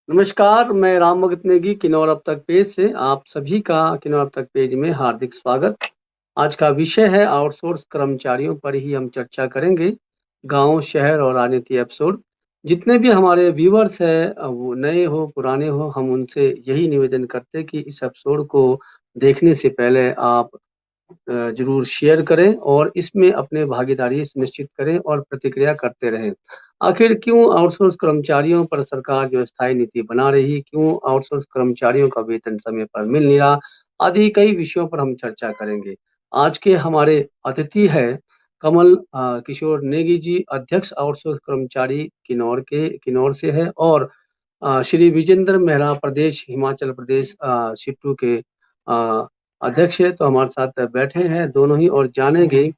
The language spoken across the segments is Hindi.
नमस्कार, मैं राम भगत नेगी किन्नौर अब तक पेज से आप सभी का किन्नौर अब तक पेज में हार्दिक स्वागत। आज का विषय है आउटसोर्स कर्मचारियों पर ही हम चर्चा करेंगे। गाँव, शहर और राजनीति एपिसोड। जितने भी हमारे व्यूअर्स हैं वो नए हो, पुराने हो, हम उनसे यही निवेदन करते हैं कि इस एपिसोड को देखने से पहले आप ज़रूर शेयर करें और इसमें अपने भागीदारी सुनिश्चित करें और प्रतिक्रिया करते रहें। आखिर क्यों आउटसोर्स कर्मचारियों पर सरकार जो स्थायी नीति बना रही, क्यों आउटसोर्स कर्मचारियों का वेतन समय पर मिल नहीं रहा, आदि कई विषयों पर हम चर्चा करेंगे। आज के हमारे अतिथि हैं कमल किशोर नेगी जी, अध्यक्ष आउटसोर्स कर्मचारी किन्नौर से है और श्री विजेंद्र मेहरा प्रदेश हिमाचल प्रदेश सिट्टू के अध्यक्ष है, तो हमारे साथ बैठे हैं दोनों ही और जानेंगे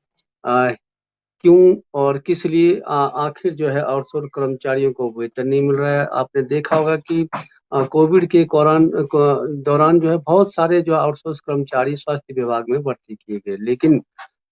क्यों और किस लिए आखिर जो है आउटसोर्स कर्मचारियों को वेतन नहीं मिल रहा है। आपने देखा होगा कि कोविड के दौरान जो है बहुत सारे जो आउटसोर्स कर्मचारी स्वास्थ्य विभाग में भर्ती किए गए, लेकिन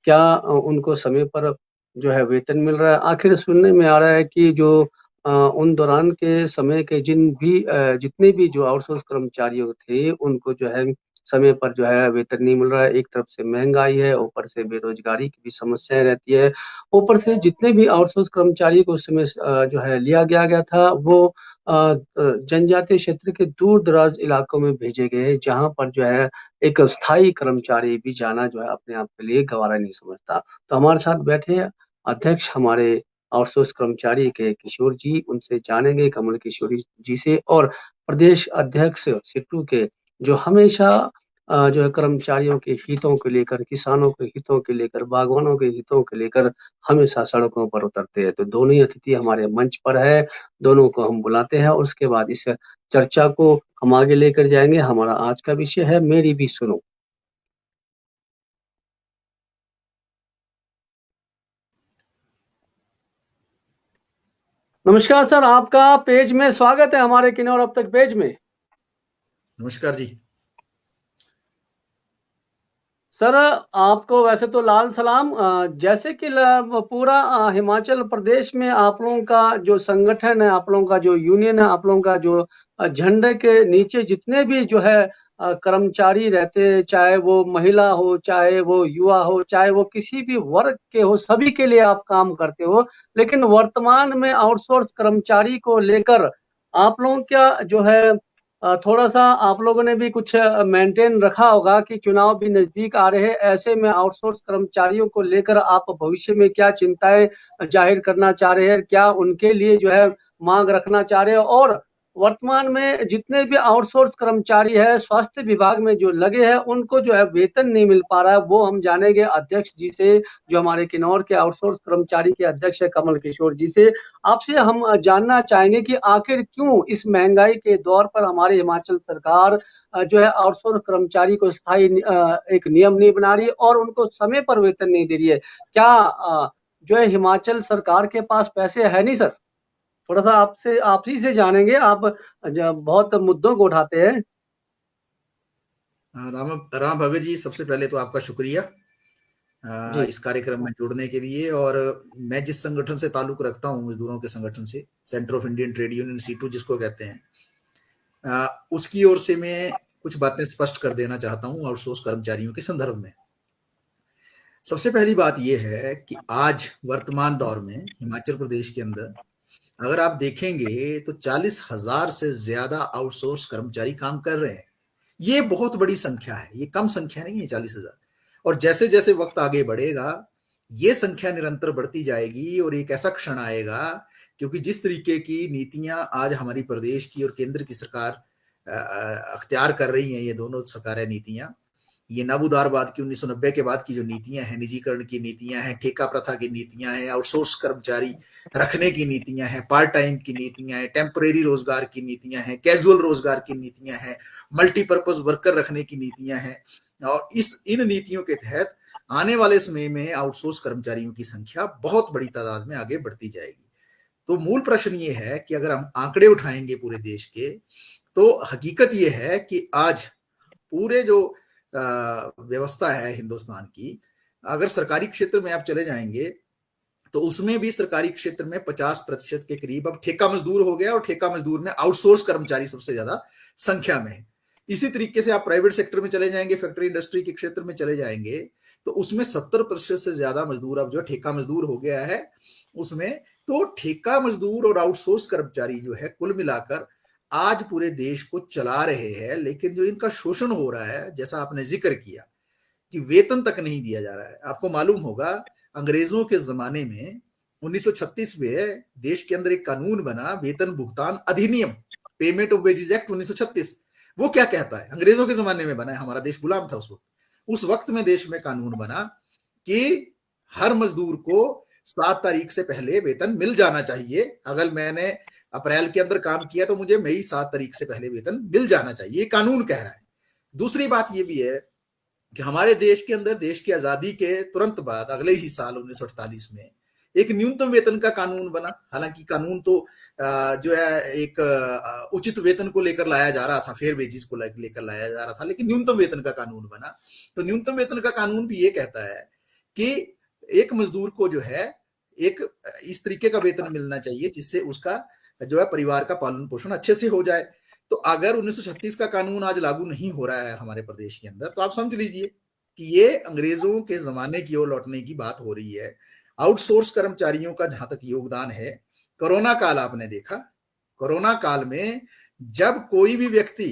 क्या उनको समय पर जो है वेतन मिल रहा है? आखिर सुनने में आ रहा है कि जो उन दौरान के समय के जितने भी जो आउटसोर्स कर्मचारियों थे, उनको जो है समय पर जो है वेतन नहीं मिल रहा है। एक तरफ से महँगाई है, ऊपर से बेरोज़गारी की भी समस्याएँ रहती है। ऊपर से जितने भी आउटसोर्स कर्मचारी को उस समय जो है लिया गया था, वो जनजातीय क्षेत्र के दूर-दराज इलाकों में भेजे गए, जहाँ पर जो है एक स्थायी कर्मचारी भी जाना जो है अपने आप के लिए गँवारा नहीं समझता। तो हमारे साथ बैठे हैं अध्यक्ष हमारे आउटसोर्स कर्मचारी के किशोर जी, उनसे जानेंगे कमल किशोरी जी से और प्रदेश अध्यक्ष सिट्टू के जो हमेशा जो है कर्मचारियों के हितों को लेकर, किसानों के हितों के लेकर, बागवानों के हितों को लेकर हमेशा सड़कों पर उतरते हैं। तो दोनों ही अतिथि हमारे मंच पर है, दोनों को हम बुलाते हैं और उसके बाद इस चर्चा को हम आगे लेकर जाएँगे। हमारा आज का विषय है मेरी भी सुनो। नमस्कार सर, आपका पेज में स्वागत है हमारे किन्नौर अब तक पेज में। नमस्कार जी। सर, आपको वैसे तो लाल सलाम। जैसे कि पूरा हिमाचल प्रदेश में आप लोगों का जो संगठन है, आप लोगों का जो यूनियन है, आप लोगों का जो झंडे के नीचे जितने भी जो है कर्मचारी रहते हैं, चाहे वो महिला हो, चाहे वो युवा हो, चाहे वो किसी भी वर्ग के हो, सभी के लिए आप काम करते हो। लेकिन वर्तमान में आउटसोर्स कर्मचारी को लेकर आप लोगों का जो है थोड़ा-सा आप लोगों ने भी कुछ मेंटेन रखा होगा कि चुनाव भी नज़दीक आ रहे हैं। ऐसे में आउटसोर्स कर्मचारियों को लेकर आप भविष्य में क्या चिंताएँ ज़ाहिर करना चाह रहे हैं? क्या उनके लिए जो है माँग रखना चाह रहे हैं? और वर्तमान में जितने भी आउटसोर्स कर्मचारी हैं, स्वास्थ्य विभाग में जो लगे हैं, उनको जो है वेतन नहीं मिल पा रहा है, वो हम जानेंगे अध्यक्ष जी से, जो हमारे किन्नौर के आउटसोर्स कर्मचारी के अध्यक्ष हैं कमल किशोर जी से। आपसे हम जानना चाहेंगे कि आखिर क्यों इस महँगाई के दौर पर हमारी हिमाचल सरकार जो है आउटसोर्स कर्मचारी को एक नियम नहीं बना रही है और उनको समय पर वेतन नहीं दे रही है। क्या जो है हिमाचल सरकार के पास पैसे है नहीं सर? थोड़ा-सा आपसे आप ही से जानेंगे, आप बहुत मुद्दों को उठाते हैं। राम राम भगत जी, सबसे पहले तो आपका शुक्रिया जी, इस कार्यक्रम में जुड़ने के लिए। और मैं जिस संगठन से ताल्लुक रखता हूँ, मजदूरों के संगठन से, centre of Indian trade union CITU जिसको कहते हैं, उसकी ओर से मैं कुछ बातें स्पष्ट कर देना चाहता हूँ आउटसोर्स कर्मचारियों के संदर्भ में। सबसे पहली बात यह है कि आज वर्तमान दौर में हिमाचल प्रदेश के अंदर अगर आप देखेंगे तो 40,000 से ज्यादा आउटसोर्स कर्मचारी काम कर रहे हैं। ये बहुत बड़ी संख्या है, ये कम संख्या नहीं है 40,000। और जैसे जैसे वक्त आगे बढ़ेगा ये संख्या निरंतर बढ़ती जाएगी और एक ऐसा क्षण आएगा, क्योंकि जिस तरीके की नीतियां आज हमारी प्रदेश की और केंद्र की सरकार अख्तियार कर रही हैं, ये दोनों सरकारें नीतियां, ये नव उदारवाद की 1990 के बाद की जो नीतियां हैं, निजीकरण की नीतियां हैं, ठेका प्रथा की नीतियां हैं, आउटसोर्स कर्मचारी रखने की नीतियां हैं, पार्ट टाइम की नीतियां हैं, टेम्परेरी रोजगार की नीतियां हैं, कैजुअल रोजगार की नीतियां हैं, मल्टीपर्पज वर्कर रखने की नीतियां हैं। और इन नीतियों के तहत आने वाले समय में आउटसोर्स कर्मचारियों की संख्या बहुत बड़ी तादाद में आगे बढ़ती जाएगी। तो मूल प्रश्न ये है कि अगर हम आंकड़े उठाएंगे पूरे देश के, तो हकीकत ये है कि आज पूरे जो व्यवस्था है हिंदुस्तान की, अगर सरकारी क्षेत्र में आप चले जाएंगे तो उसमें भी सरकारी क्षेत्र में 50% के करीब अब ठेका मजदूर हो गया, और ठेका मजदूर में आउटसोर्स कर्मचारी सबसे ज्यादा संख्या में है। इसी तरीके से आप प्राइवेट सेक्टर में चले जाएंगे, फैक्ट्री इंडस्ट्री के क्षेत्र में चले जाएंगे, तो उसमें 70% से ज्यादा मजदूर अब जो ठेका मजदूर हो गया है उसमें। तो ठेका मजदूर और आउटसोर्स कर्मचारी जो है कुल मिलाकर आज पूरे देश को चला रहे हैं। लेकिन जो इनका शोषण हो रहा है, जैसा आपने जिक्र किया कि वेतन तक नहीं दिया जा रहा है। आपको मालूम होगा अंग्रेजों के जमाने में 1936 में देश के अंदर एक कानून बना, वेतन भुगतान अधिनियम, पेमेंट ऑफ वेजेस एक्ट 1936। वो क्या कहता है? अंग्रेजों के जमाने में बना है, हमारा देश गुलाम था उस वक्त। उस वक्त में देश में कानून बना कि हर मजदूर को 7 तारीख से पहले वेतन मिल जाना चाहिए। अगर मैंने अप्रैल के अंदर काम किया तो मुझे मई 7 तारीख से पहले वेतन मिल जाना चाहिए, ये कानून कह रहा है। दूसरी बात ये भी है कि हमारे देश के अंदर देश की आजादी के तुरंत बाद अगले ही साल 1948 में एक न्यूनतम वेतन का कानून बना। हालांकि कानून तो जो है एक उचित वेतन को लेकर लाया जा रहा था, फेयर वेजेस को लेकर लाया जा रहा था, लेकिन न्यूनतम वेतन का कानून बना। तो न्यूनतम वेतन का कानून भी ये कहता है कि एक मजदूर को जो है एक इस तरीके का वेतन मिलना चाहिए जिससे उसका जो है परिवार का पालन पोषण अच्छे से हो जाए। तो अगर 1936 का कानून आज लागू नहीं हो रहा है हमारे प्रदेश के अंदर, तो आप समझ लीजिए कि ये अंग्रेजों के जमाने की ओर लौटने की बात हो रही है। आउटसोर्स कर्मचारियों का जहां तक योगदान है, कोरोना काल आपने देखा, कोरोना काल में जब कोई भी व्यक्ति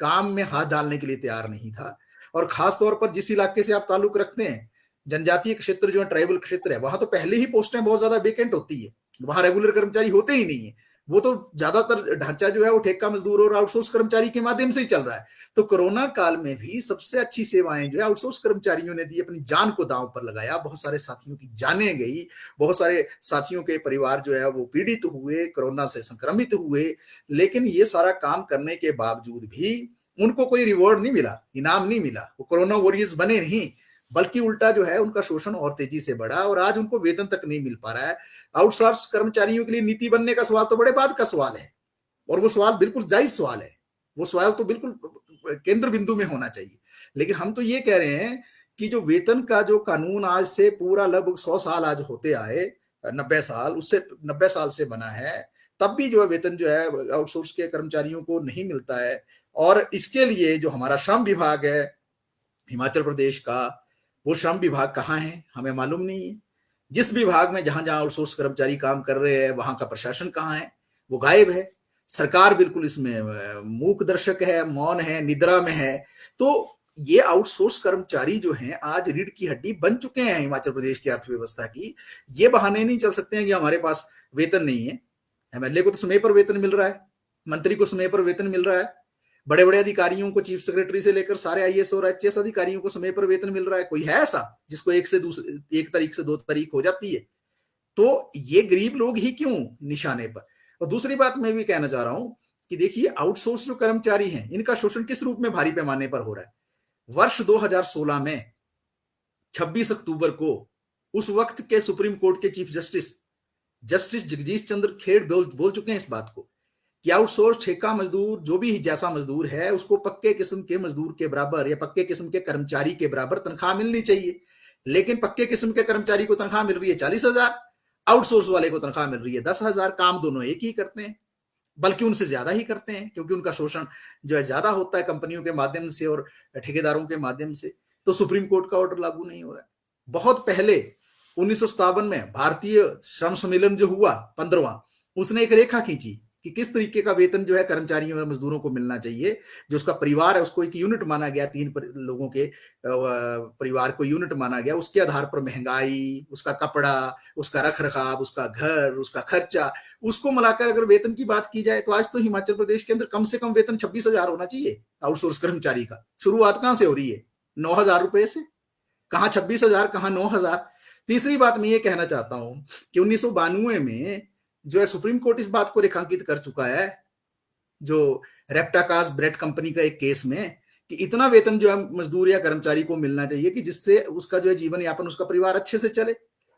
काम में हाथ डालने के लिए तैयार नहीं था, और खास तौर पर जिस इलाके से आप ताल्लुक रखते हैं, जनजातीय क्षेत्र जो है, ट्राइबल क्षेत्र है, वहां तो पहले ही पोस्टें बहुत ज्यादा वेकेंट होती है, वहां रेगुलर कर्मचारी होते ही नहीं है। वो तो ज्यादातर ढांचा जो है वो ठेका मजदूर और आउटसोर्स कर्मचारी के माध्यम से ही चल रहा है। तो कोरोना काल में भी सबसे अच्छी सेवाएं जो है आउटसोर्स कर्मचारियों ने दी, अपनी जान को दांव पर लगाया, बहुत सारे साथियों की जानें गई, बहुत सारे साथियों के परिवार जो है वो पीड़ित हुए, कोरोना से संक्रमित हुए। लेकिन ये सारा काम करने के बावजूद भी उनको कोई रिवॉर्ड नहीं मिला, इनाम नहीं मिला, वो कोरोना वॉरियर्स बने नहीं, बल्कि उल्टा जो है उनका शोषण और तेजी से बढ़ा, और आज उनको वेतन तक नहीं मिल पा रहा है। आउटसोर्स कर्मचारियों के लिए नीति बनने का सवाल तो बड़े बाद का सवाल है, और वो सवाल बिल्कुल जायज सवाल है, वो सवाल तो बिल्कुल केंद्र बिंदु में होना चाहिए। लेकिन हम तो ये कह रहे हैं कि जो वेतन का जो कानून आज से पूरा लगभग 100 साल आज होते आए, 90 साल, उससे 90 साल से बना है, तब भी जो है वेतन जो है आउटसोर्स के कर्मचारियों को नहीं मिलता है। और इसके लिए जो हमारा श्रम विभाग है हिमाचल प्रदेश का, वो श्रम विभाग कहाँ है हमें मालूम नहीं है। जिस विभाग में जहां जहां आउटसोर्स कर्मचारी काम कर रहे हैं वहां का प्रशासन कहाँ है, वो गायब है। सरकार बिल्कुल इसमें मूक दर्शक है, मौन है, निद्रा में है। तो ये आउटसोर्स कर्मचारी जो हैं आज रीढ़ की हड्डी बन चुके हैं हिमाचल प्रदेश की अर्थव्यवस्था की। ये बहाने नहीं चल सकते हैं कि हमारे पास वेतन नहीं है। एमएलए को तो समय पर वेतन मिल रहा है, मंत्री को समय पर वेतन मिल रहा है, बड़े बड़े अधिकारियों को, चीफ सेक्रेटरी से लेकर सारे आईएएस और एचएएस अधिकारियों को समय पर वेतन मिल रहा है। कोई है ऐसा जिसको एक तारीख से 2 तारीख हो जाती है? तो ये गरीब लोग ही क्यों निशाने पर। और दूसरी बात मैं भी कहना चाह रहा हूं कि देखिए आउटसोर्स जो कर्मचारी हैं इनका शोषण किस रूप में भारी पैमाने पर हो रहा है। वर्ष 2016 में 26 अक्टूबर को उस वक्त के सुप्रीम कोर्ट के चीफ जस्टिस जगदीश चंद्र खेड़ बोल चुके हैं इस बात को कि आउटसोर्स ठेका मजदूर जो भी जैसा मजदूर है उसको पक्के किस्म के मजदूर के बराबर या पक्के किस्म के कर्मचारी के बराबर तनख्वाह मिलनी चाहिए। लेकिन पक्के किस्म के कर्मचारी को तनख्वाह मिल रही है 40,000, आउटसोर्स वाले को तनख्वाह मिल रही है 10,000। काम दोनों एक ही करते हैं, बल्कि उनसे ज्यादा ही करते हैं, क्योंकि उनका शोषण जो है ज्यादा होता है कंपनियों के माध्यम से और ठेकेदारों के माध्यम से। तो सुप्रीम कोर्ट का ऑर्डर लागू नहीं हो रहा है। बहुत पहले 1957 में भारतीय श्रम सम्मेलन जो हुआ 15वां, उसने एक रेखा खींची कि किस तरीके का वेतन जो है कर्मचारियों और मजदूरों को मिलना चाहिए। जो उसका परिवार है उसको एक यूनिट माना गया, 3 लोगों के परिवार को यूनिट माना गया। उसके आधार पर महंगाई, उसका कपड़ा, उसका रख रखाव, उसका घर, उसका खर्चा, उसको मिलाकर अगर वेतन की बात की जाए तो आज तो हिमाचल प्रदेश के अंदर कम से कम वेतन 26,000 होना चाहिए आउटसोर्स कर्मचारी का। शुरुआत कहां से हो रही है? 9,000 रुपए से। कहां 26,000, कहां 9,000। तीसरी बात मैं ये कहना चाहता हूं कि 1992 में जो है सुप्रीम कोर्ट इस बात को रेखांकित कर चुका है, जो रेप्टाकास ब्रेड कंपनी का एक केस में, कि इतना वेतन जो है मजदूर या कर्मचारी को मिलना चाहिए कि जिससे उसका जो है जीवन यापन, उसका परिवार अच्छे से चले।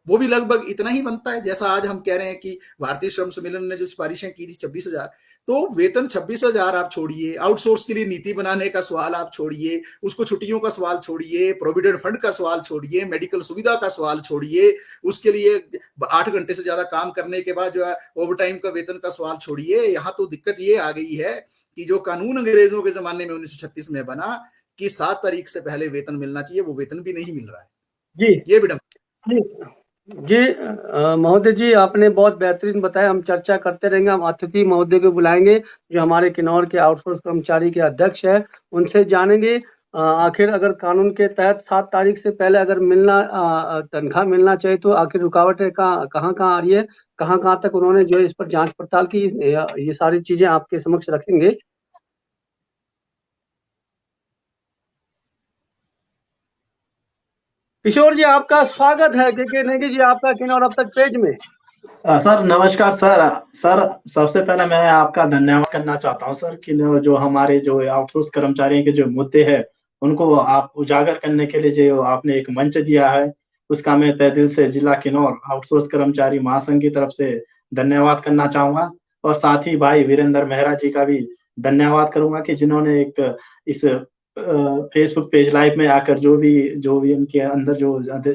वो भी लगभग इतना ही बनता है जैसा आज हम कह रहे हैं कि भारतीय श्रम सम्मेलन ने जो सिफारिशें की थी 26,000। तो वेतन 26,000 आप छोड़िए, आउटसोर्स के लिए नीति बनाने का सवाल आप छोड़िए, उसको छुट्टियों का सवाल छोड़िए, प्रोविडेंट फंड का सवाल छोड़िए, मेडिकल सुविधा का सवाल छोड़िए, उसके लिए 8 घंटे से ज्यादा काम करने के बाद जो है ओवर टाइम का वेतन का सवाल छोड़िए। यहाँ तो दिक्कत ये आ गई है कि जो कानून अंग्रेजों के जमाने में 1936 में बना कि 7 तारीख से पहले वेतन मिलना चाहिए, वो वेतन भी नहीं मिल रहा है। जी ये विडम्बना। जी जी महोदय जी, आपने बहुत बेहतरीन बताया। हम चर्चा करते रहेंगे। हम अतिथि महोदय को बुलाएंगे जो हमारे किन्नौर के आउटसोर्स कर्मचारी के अध्यक्ष है, उनसे जानेंगे आखिर अगर कानून के तहत 7 तारीख से पहले अगर मिलना तनख्वाह मिलना चाहिए तो आखिर रुकावटें कहाँ कहाँ कहाँ आ रही है, कहाँ कहाँ तक उन्होंने जो है इस पर जांच पड़ताल की, ये सारी चीजें आपके समक्ष रखेंगे। किशोर जी, आपका स्वागत है के नेगी जी, आपका किन्नौर अब तक पेज में। सर नमस्कार सर। सर सबसे पहले मैं आपका धन्यवाद करना चाहता हूं सर कि जो हमारे जो आउटसोर्स कर्मचारियों के जो मुद्दे हैं उनको आप उजागर करने के लिए जो आपने एक मंच दिया है, उसका मैं तहे दिल से जिला किन्नौर आउटसोर्स कर्मचारी महासंघ की तरफ से धन्यवाद करना चाहूंगा। और साथ ही भाई वीरेंद्र मेहरा जी का भी धन्यवाद करूंगा कि जिन्होंने एक इस फेसबुक पेज लाइव में आकर जो भी उनके अंदर जो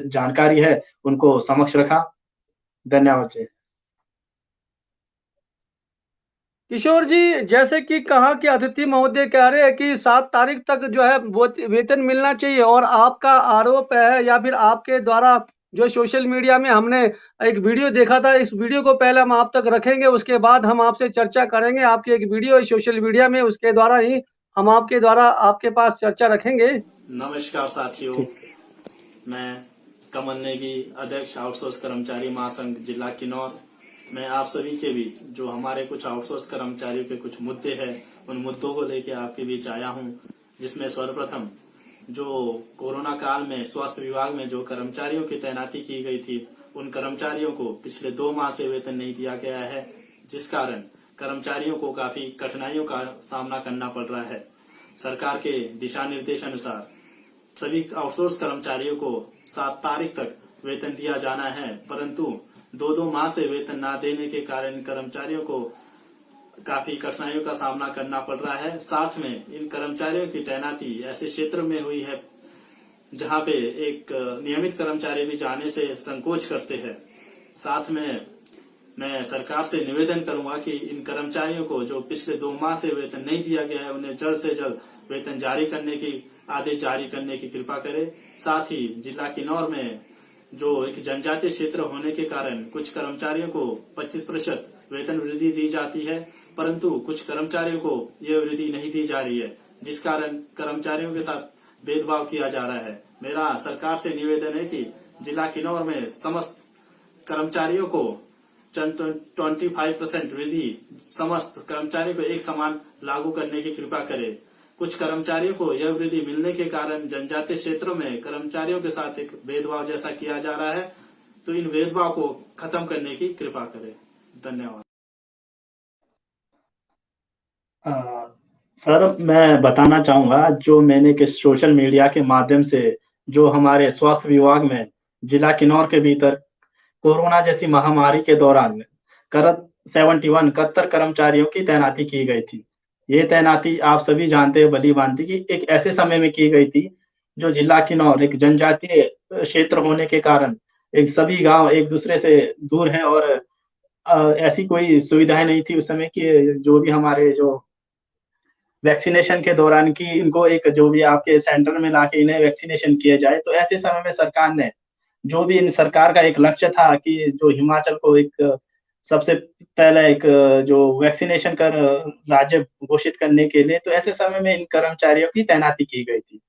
जानकारी है उनको समक्ष रखा। धन्यवाद जी। किशोर जी, जैसे कि कहा कि अतिथि महोदय कह रहे हैं कि 7 तारीख तक जो है वो वेतन मिलना चाहिए, और आपका आरोप है या फिर आपके द्वारा जो सोशल मीडिया में हमने एक वीडियो देखा था, इस वीडियो को पहले हम आप तक रखेंगे, उसके बाद हम आपसे चर्चा करेंगे। आपकी एक वीडियो है सोशल मीडिया में, उसके द्वारा ही हम आपके द्वारा आपके पास चर्चा रखेंगे। नमस्कार साथियों, मैं कमल नेगी, अध्यक्ष आउटसोर्स कर्मचारी महासंघ जिला किन्नौर। मैं आप सभी के बीच जो हमारे कुछ आउटसोर्स कर्मचारियों के कुछ मुद्दे हैं उन मुद्दों को लेकर आपके बीच आया हूं, जिसमें सर्वप्रथम जो कोरोना काल में स्वास्थ्य विभाग में जो कर्मचारियों की तैनाती की गई थी, उन कर्मचारियों को पिछले 2 माह से वेतन नहीं दिया गया है, जिस कारण कर्मचारियों को काफी कठिनाइयों का सामना करना पड़ रहा है। सरकार के दिशा निर्देश अनुसार सभी आउटसोर्स कर्मचारियों को 7 तारीख तक वेतन दिया जाना है, परंतु 2-2 माह से वेतन न देने के कारण कर्मचारियों को काफी कठिनाइयों का सामना करना पड़ रहा है। साथ में इन कर्मचारियों की तैनाती ऐसे क्षेत्र में हुई है जहां पे एक नियमित कर्मचारी भी जाने से संकोच करते हैं। साथ में मैं सरकार से निवेदन करूंगा कि इन कर्मचारियों को जो पिछले 2 माह से वेतन नहीं दिया गया है, उन्हें जल्द से जल्द वेतन जारी करने की आदेश जारी करने की कृपा करे। साथ ही जिला किन्नौर में जो एक जनजातीय क्षेत्र होने के कारण कुछ कर्मचारियों को 25% वेतन वृद्धि दी जाती है, परंतु कुछ कर्मचारियों को यह वृद्धि नहीं दी जा रही है, जिस कारण कर्मचारियों के साथ भेदभाव किया जा रहा है। मेरा सरकार से निवेदन है कि जिला किन्नौर में समस्त कर्मचारियों को 25% वृद्धि समस्त कर्मचारियों को एक समान लागू करने की कृपा करे। कुछ कर्मचारियों को यह वृद्धि मिलने के कारण जनजातीय क्षेत्रों में कर्मचारियों के साथ एक भेदभाव जैसा किया जा रहा है, तो इन भेदभाव को खत्म करने की कृपा करें। धन्यवाद। सर मैं बताना चाहूंगा जो मैंने कि सोशल मीडिया के माध्यम से जो हमारे स्वास्थ्य विभाग में जिला किन्नौर के भीतर कोरोना जैसी महामारी के दौरान 71 कर्मचारियों की तैनाती की गई थी। ये तैनाती आप सभी जानते हैं भली भांति कि एक ऐसे समय में की गई थी जो जिला किन्नौर एक जनजातीय क्षेत्र होने के कारण एक सभी गांव एक दूसरे से दूर हैं और ऐसी कोई सुविधाएं नहीं थी उस समय कि जो भी हमारे जो वैक्सीनेशन के दौरान की इनको एक जो भी आपके सेंटर में लाके इन्हें वैक्सीनेशन किया जाए। तो ऐसे समय में सरकार ने जो भी इन सरकार का एक लक्ष्य था कि जो हिमाचल को एक सबसे पहले एक जो वैक्सीनेशन कर राज्य घोषित करने के लिए, तो ऐसे समय में इन कर्मचारियों की तैनाती की गई थी।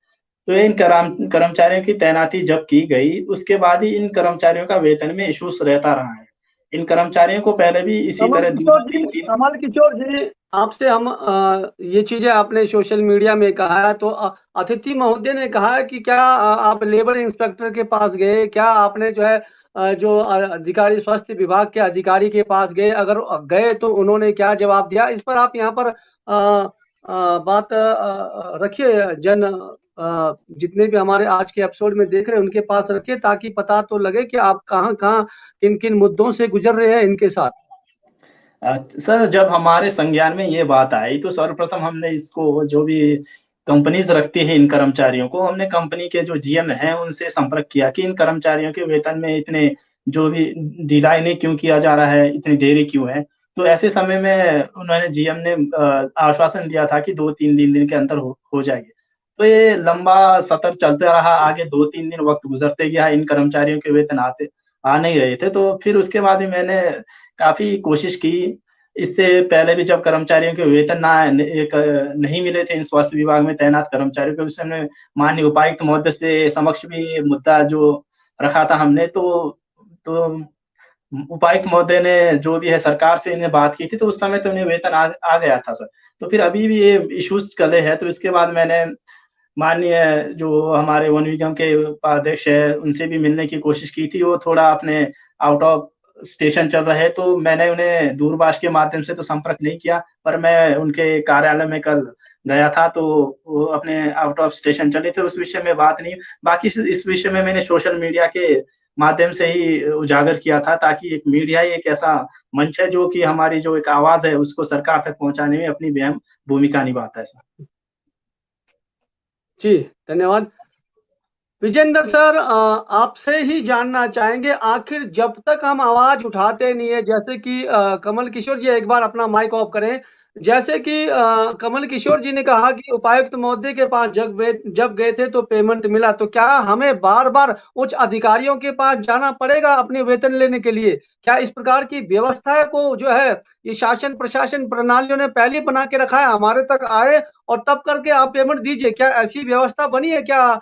तो इन कर्मचारियों की तैनाती जब की गई उसके बाद ही इन कर्मचारियों का वेतन में इश्यूज रहता रहा है। इन कर्मचारियों को पहले भी इसी तरह कमल किशोर जी, आपसे हम ये चीजें आपने सोशल मीडिया में कहा है, तो अतिथि महोदय ने कहा है कि क्या आप लेबर इंस्पेक्टर के पास गए, क्या आपने जो है जो अधिकारी स्वास्थ्य विभाग के अधिकारी के पास गए, अगर गए तो उन्होंने क्या जवाब दिया? इस पर आप यहाँ पर बात रखिए, जितने भी हमारे आज के एपिसोड में देख रहे हैं उनके पास रखिए, ताकि पता तो लगे कि आप कहाँ कहाँ किन किन मुद्दों से गुजर रहे हैं इनके साथ। सर, जब हमारे संज्ञान में ये बात आई तो सर्वप्रथम हमने इसको, जो भी कंपनीज रखती है इन कर्मचारियों को, हमने कंपनी के जो जीएम हैं उनसे संपर्क किया कि इन कर्मचारियों के वेतन में इतने जो भी ढिलाई नहीं क्यों किया जा रहा है, इतनी देरी क्यों है। तो ऐसे समय में उन्होंने, जीएम ने आश्वासन दिया था कि 2-3 दिन के अंदर हो जाएगी। तो ये लंबा सत्र चलता रहा, आगे 2-3 दिन वक्त गुजरते गया, इन कर्मचारियों के वेतन आ नहीं रहे थे। तो फिर उसके बाद भी मैंने काफी कोशिश की। इससे पहले भी जब कर्मचारियों के वेतन नहीं मिले थे इन स्वास्थ्य विभाग में तैनात कर्मचारियों को, उस समय माननीय उपायुक्त महोदय से समक्ष भी मुद्दा जो रखा था हमने, तो उपायुक्त महोदय ने जो भी है सरकार से इन्हें बात की थी, तो उस समय तो उन्हें वेतन आ गया था सर। तो फिर अभी भी ये इश्यूज चले हैं। तो इसके बाद मैंने माननीय जो हमारे वन निगम के उपाध्यक्ष है उनसे भी मिलने की कोशिश की थी। वो थोड़ा अपने आउट ऑफ स्टेशन चल रहे, तो मैंने उन्हें दूरभाष के माध्यम से तो संपर्क नहीं किया, पर मैं उनके कार्यालय में कल गया था, तो वो अपने आउट ऑफ स्टेशन चले थे, उस विषय में बात नहीं। बाकी इस विषय में मैंने सोशल मीडिया के माध्यम से ही उजागर किया था, ताकि एक मीडिया ही एक ऐसा मंच है जो कि हमारी जो एक आवाज है उसको सरकार तक पहुंचाने में अपनी अहम भूमिका निभाता है सर। जी, धन्यवाद। विजेंद्र सर, आपसे ही जानना चाहेंगे, आखिर जब तक हम आवाज उठाते नहीं है, जैसे कि कमल किशोर जी एक बार अपना माइक ऑफ करें। जैसे कि कमल किशोर जी ने कहा कि उपायुक्त महोदय के पास जब गए थे तो पेमेंट मिला, तो क्या हमें बार बार उच्च अधिकारियों के पास जाना पड़ेगा अपने वेतन लेने के लिए? क्या इस प्रकार की व्यवस्था को जो है ये शासन प्रशासन प्रणालियों ने पहले ही बना के रखा है, हमारे तक आए और तब करके आप पेमेंट दीजिए? क्या ऐसी व्यवस्था बनी है क्या?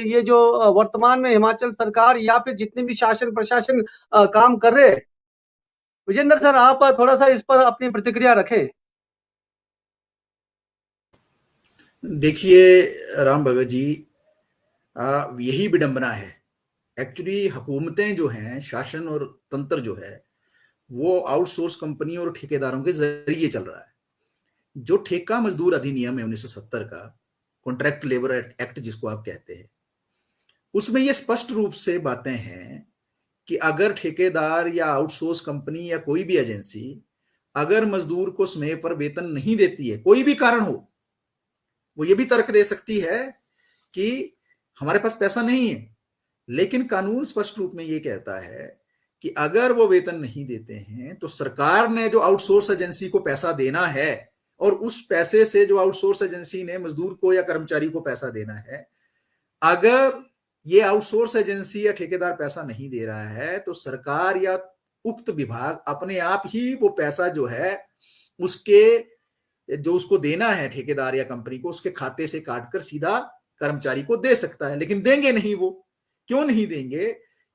ये जो वर्तमान में हिमाचल सरकार या फिर जितने भी शासन प्रशासन काम कर रहे हैं, विजेंद्र सर आप थोड़ा सा इस पर अपनी प्रतिक्रिया रखें। देखिए राम भगत जी, यही विडंबना है। एक्चुअली हुकूमतें जो हैं, शासन और तंत्र जो है, वो आउटसोर्स कंपनियों और ठेकेदारों के जरिए चल रहा है। जो ठेका मजदूर अधिनियम है 1970 का, कॉन्ट्रैक्ट लेबर एक्ट जिसको आप कहते हैं, उसमें ये स्पष्ट रूप से बातें हैं कि अगर ठेकेदार या आउटसोर्स कंपनी या कोई भी एजेंसी अगर मजदूर को समय पर वेतन नहीं देती है, कोई भी कारण हो, वो ये भी तर्क दे सकती है कि हमारे पास पैसा नहीं है, लेकिन कानून स्पष्ट रूप में ये कहता है कि अगर वो वेतन नहीं देते हैं तो सरकार ने जो आउटसोर्स एजेंसी को पैसा देना है, और उस पैसे से जो आउटसोर्स एजेंसी ने मजदूर को या कर्मचारी को पैसा देना है, अगर ये आउटसोर्स एजेंसी या ठेकेदार पैसा नहीं दे रहा है तो सरकार या उक्त विभाग अपने आप ही वो पैसा जो है उसको देना है ठेकेदार या कंपनी को, उसके खाते से काटकर सीधा कर्मचारी को दे सकता है। लेकिन देंगे नहीं वो। क्यों नहीं देंगे?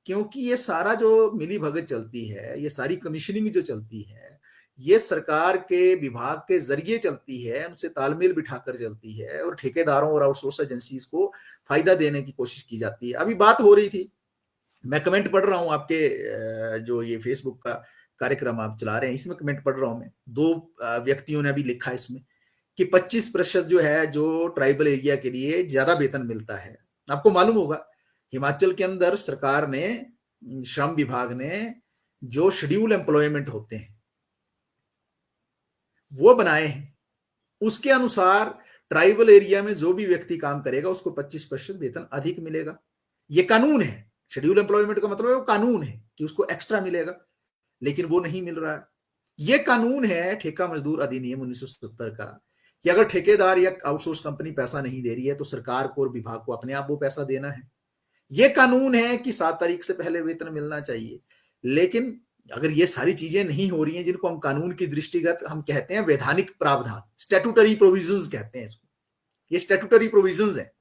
क्योंकि ये सारा जो मिली भगत चलती है, ये सारी कमीशनिंग जो चलती है, ये सरकार के विभाग के जरिए चलती है, उनसे तालमेल बिठाकर चलती है, और ठेकेदारों और आउटसोर्स एजेंसीज को फायदा देने की कोशिश की जाती है। अभी बात हो रही थी, मैं कमेंट पढ़ रहा हूं आपके जो ये फेसबुक का कार्यक्रम आप चला रहे हैं, इसमें कमेंट पढ़ रहा हूं मैं। 2 व्यक्तियों ने अभी लिखा है इसमें कि 25% जो है जो ट्राइबल एरिया के लिए ज्यादा वेतन मिलता है। आपको मालूम होगा हिमाचल के अंदर सरकार ने, श्रम विभाग ने जो शेड्यूल एम्प्लॉयमेंट होते हैं वो बनाए हैं। उसके अनुसार ट्राइबल एरिया में जो भी व्यक्ति काम करेगा उसको 25% वेतन अधिक मिलेगा। ये कानून है। शेड्यूल एम्प्लॉयमेंट का मतलब है वो कानून है कि उसको एक्स्ट्रा मिलेगा, लेकिन वो नहीं मिल रहा है। ये कानून है ठेका मजदूर अधिनियम 1970 का, कि अगर ठेकेदार या आउटसोर्स कंपनी पैसा नहीं दे रही है तो सरकार को और विभाग को अपने आप वो पैसा देना है। ये कानून है कि 7 तारीख से पहले वेतन मिलना चाहिए। लेकिन अगर ये सारी चीजें नहीं हो रही हैं, जिनको हम कानून की दृष्टिगत हम कहते हैं वैधानिक प्रावधान, स्टैट्यूटरी प्रोविजंस कहते हैं इसको, ये स्टैट्यूटरी प्रोविजंस है,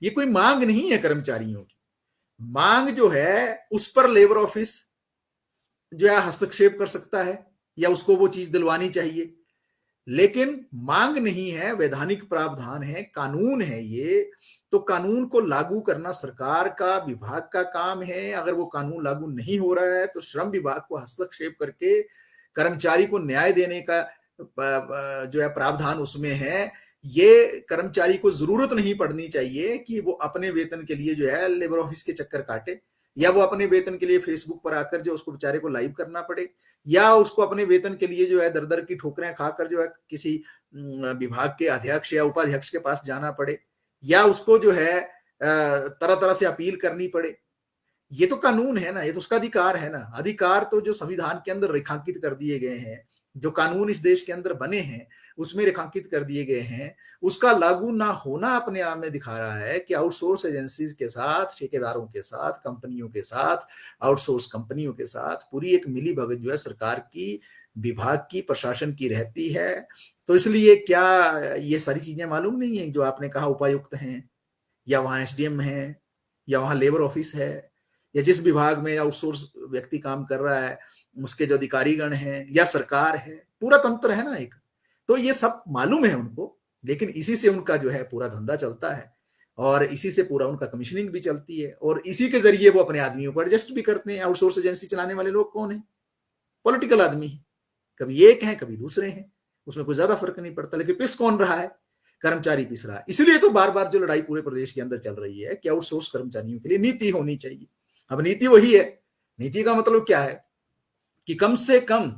ये कोई मांग नहीं है कर्मचारियों की। मांग जो है उस पर लेबर ऑफिस जो है हस्तक्षेप कर सकता है या उसको वो चीज दिलवानी चाहिए, लेकिन मांग नहीं है, वैधानिक प्रावधान है, कानून है ये। तो कानून को लागू करना सरकार का, विभाग का काम है। अगर वो कानून लागू नहीं हो रहा है तो श्रम विभाग को हस्तक्षेप करके कर्मचारी को न्याय देने का जो है प्रावधान उसमें है। ये कर्मचारी को जरूरत नहीं पड़नी चाहिए कि वो अपने वेतन के लिए जो है लेबर ऑफिस के चक्कर काटे या वो अपने वेतन के लिए फेसबुक पर आकर जो उसको बेचारे को लाइव करना पड़े, या उसको अपने वेतन के लिए जो है दर दर की ठोकरें खाकर जो है किसी विभाग के अध्यक्ष या उपाध्यक्ष के पास जाना पड़े, या उसको जो है तरह तरह से अपील करनी पड़े। ये तो कानून है ना, ये तो उसका अधिकार है ना। अधिकार तो जो संविधान के अंदर रेखांकित कर दिए गए हैं, जो कानून इस देश के अंदर बने हैं उसमें रेखांकित कर दिए गए हैं, उसका लागू ना होना अपने आप में दिखा रहा है कि आउटसोर्स एजेंसीज के साथ, ठेकेदारों के साथ, कंपनियों के साथ, आउटसोर्स कंपनियों के साथ पूरी एक मिली भगत जो है सरकार की, विभाग की, प्रशासन की रहती है। तो इसलिए क्या ये सारी चीजें मालूम नहीं है जो आपने कहा उपायुक्त हैं, या वहां एसडीएम है, या वहां लेबर ऑफिस है, या जिस विभाग में आउटसोर्स व्यक्ति काम कर रहा है उसके जो अधिकारीगण हैं, या सरकार है, पूरा तंत्र है ना एक। तो ये सब मालूम है उनको, लेकिन इसी से उनका जो है पूरा धंधा चलता है, और इसी से पूरा उनका कमीशनिंग भी चलती है, और इसी के जरिए वो अपने आदमियों को एडजस्ट भी करते हैं। आउटसोर्स एजेंसी चलाने वाले लोग कौन है? पॉलिटिकल आदमी है, कभी एक हैं कभी दूसरे हैं, उसमें कोई ज्यादा फर्क नहीं पड़ता। लेकिन पिस कौन रहा है? कर्मचारी पिस रहा है। इसलिए तो बार बार जो लड़ाई पूरे प्रदेश के अंदर चल रही है कि आउटसोर्स कर्मचारियों के लिए नीति होनी चाहिए। अब नीति वही है, नीति का मतलब क्या है कि कम से कम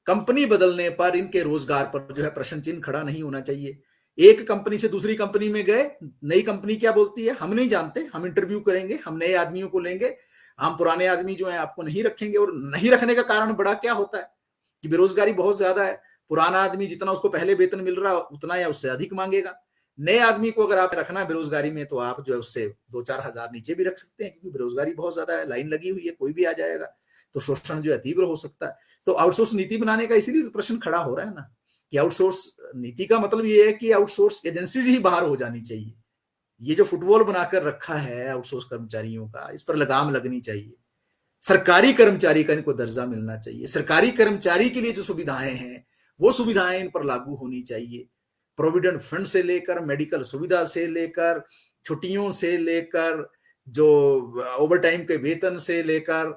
कंपनी बदलने पर इनके रोजगार पर जो है प्रश्न चिन्ह खड़ा नहीं होना चाहिए। एक कंपनी से दूसरी कंपनी में गए, नई कंपनी क्या बोलती है हम नहीं जानते, हम इंटरव्यू करेंगे, हम नए आदमियों को लेंगे, हम पुराने आदमी जो है आपको नहीं रखेंगे। और नहीं रखने का कारण बड़ा क्या होता है कि बेरोजगारी बहुत ज्यादा है। पुराना आदमी जितना उसको पहले वेतन मिल रहा उतना या उससे अधिक मांगेगा। नए आदमी को अगर आप रखना है बेरोजगारी में तो आप जो है उससे 2-4 हजार नीचे भी रख सकते हैं, क्योंकि बेरोजगारी बहुत ज्यादा है, लाइन लगी हुई है, कोई भी आ जाएगा, तो शोषण जो है तीव्र हो सकता है। तो आउटसोर्स नीति बनाने का इसीलिए तो प्रश्न खड़ा हो रहा है ना कि आउटसोर्स नीति का मतलब ये है कि आउटसोर्स एजेंसीज ही बाहर हो जानी चाहिए। ये जो फुटबॉल बनाकर रखा है आउटसोर्स कर्मचारियों का, इस पर लगाम लगनी चाहिए। सरकारी कर्मचारी का इनको दर्जा मिलना चाहिए। सरकारी कर्मचारी के लिए जो सुविधाएं हैं वो सुविधाएं इन पर लागू होनी चाहिए। प्रोविडेंट फंड से लेकर, मेडिकल सुविधा से लेकर, छुट्टियों से लेकर, जो ओवर टाइम के वेतन से लेकर,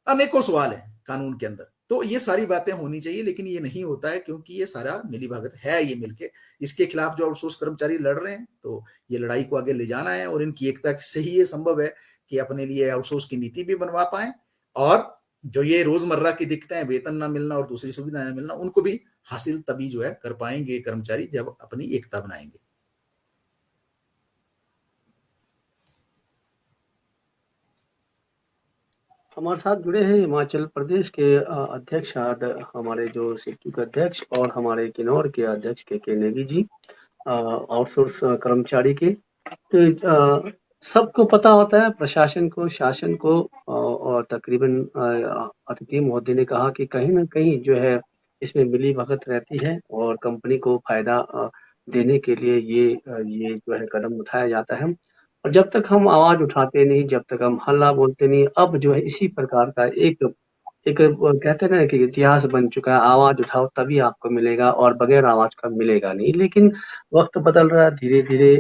अनेकों सवाल हैं कानून के अंदर। तो ये सारी बातें होनी चाहिए, लेकिन ये नहीं होता है क्योंकि ये सारा मिलीभगत है। ये मिलके इसके खिलाफ जो आउटसोर्स कर्मचारी लड़ रहे हैं, तो ये लड़ाई को आगे ले जाना है, और इनकी एकता से ही ये संभव है कि अपने लिए आउटसोर्स की नीति भी बनवा पाए, और जो ये रोजमर्रा की दिक्कतें हैं, वेतन ना मिलना और दूसरी सुविधाएं ना मिलना, उनको भी हासिल तभी जो है कर पाएंगे कर्मचारी जब अपनी एकता बनाएंगे। हमारे साथ जुड़े हैं हिमाचल प्रदेश के अध्यक्ष हमारे जो सीटू के अध्यक्ष और हमारे किन्नौर के अध्यक्ष के नेगी जी, आउटसोर्स कर्मचारी के। तो सबको पता होता है, प्रशासन को, शासन को, और तकरीबन अतिथि महोदय ने कहा कि कहीं ना कहीं जो है इसमें मिली भगत रहती है और कंपनी को फायदा देने के लिए ये जो है कदम उठाया जाता है। और जब तक हम आवाज उठाते नहीं, जब तक हम हल्ला बोलते नहीं, अब जो है इसी प्रकार का एक एक कहते हैं ना कि इतिहास बन चुका है, आवाज उठाओ तभी आपको मिलेगा और बगैर आवाज का मिलेगा नहीं। लेकिन वक्त बदल रहा है धीरे धीरे।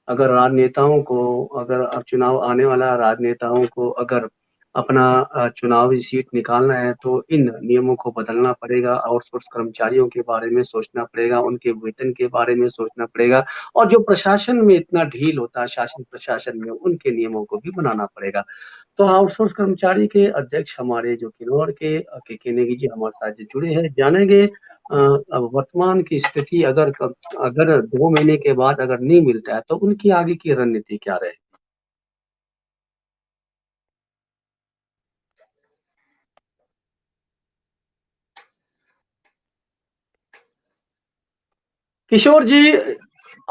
अगर राजनेताओं को, अगर चुनाव आने वाला राजनेताओं को अगर अपना चुनावी सीट निकालना है तो इन नियमों को बदलना पड़ेगा। आउटसोर्स कर्मचारियों के बारे में सोचना पड़ेगा, उनके वेतन के बारे में सोचना पड़ेगा, और जो प्रशासन में इतना ढील होता है, शासन प्रशासन में, उनके नियमों को भी बनाना पड़ेगा। तो आउटसोर्स कर्मचारी के अध्यक्ष हमारे जो किन्नौर के नेगी जी हमारे साथ जो जुड़े हैं, जानेंगे अब वर्तमान की स्थिति अगर 2 महीने के बाद अगर नहीं मिलता है तो उनकी आगे की रणनीति क्या रहे। किशोर जी,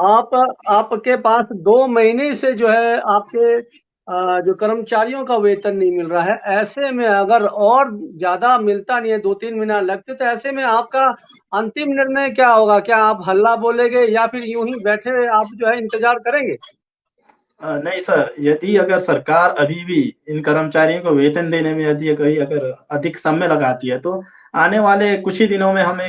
आपके पास 2 महीने से जो है आपके जो कर्मचारियों का वेतन नहीं मिल रहा है, ऐसे में अगर और ज्यादा मिलता नहीं है, 2-3 महीना लगते, तो ऐसे में आपका अंतिम निर्णय क्या होगा? क्या आप हल्ला बोलेंगे या फिर यूं ही बैठे आप जो है इंतजार करेंगे? नहीं सर, यदि अगर सरकार अभी भी इन कर्मचारियों को वेतन देने में यदि कहीं अगर अधिक समय लगाती है, तो आने वाले कुछ ही दिनों में हम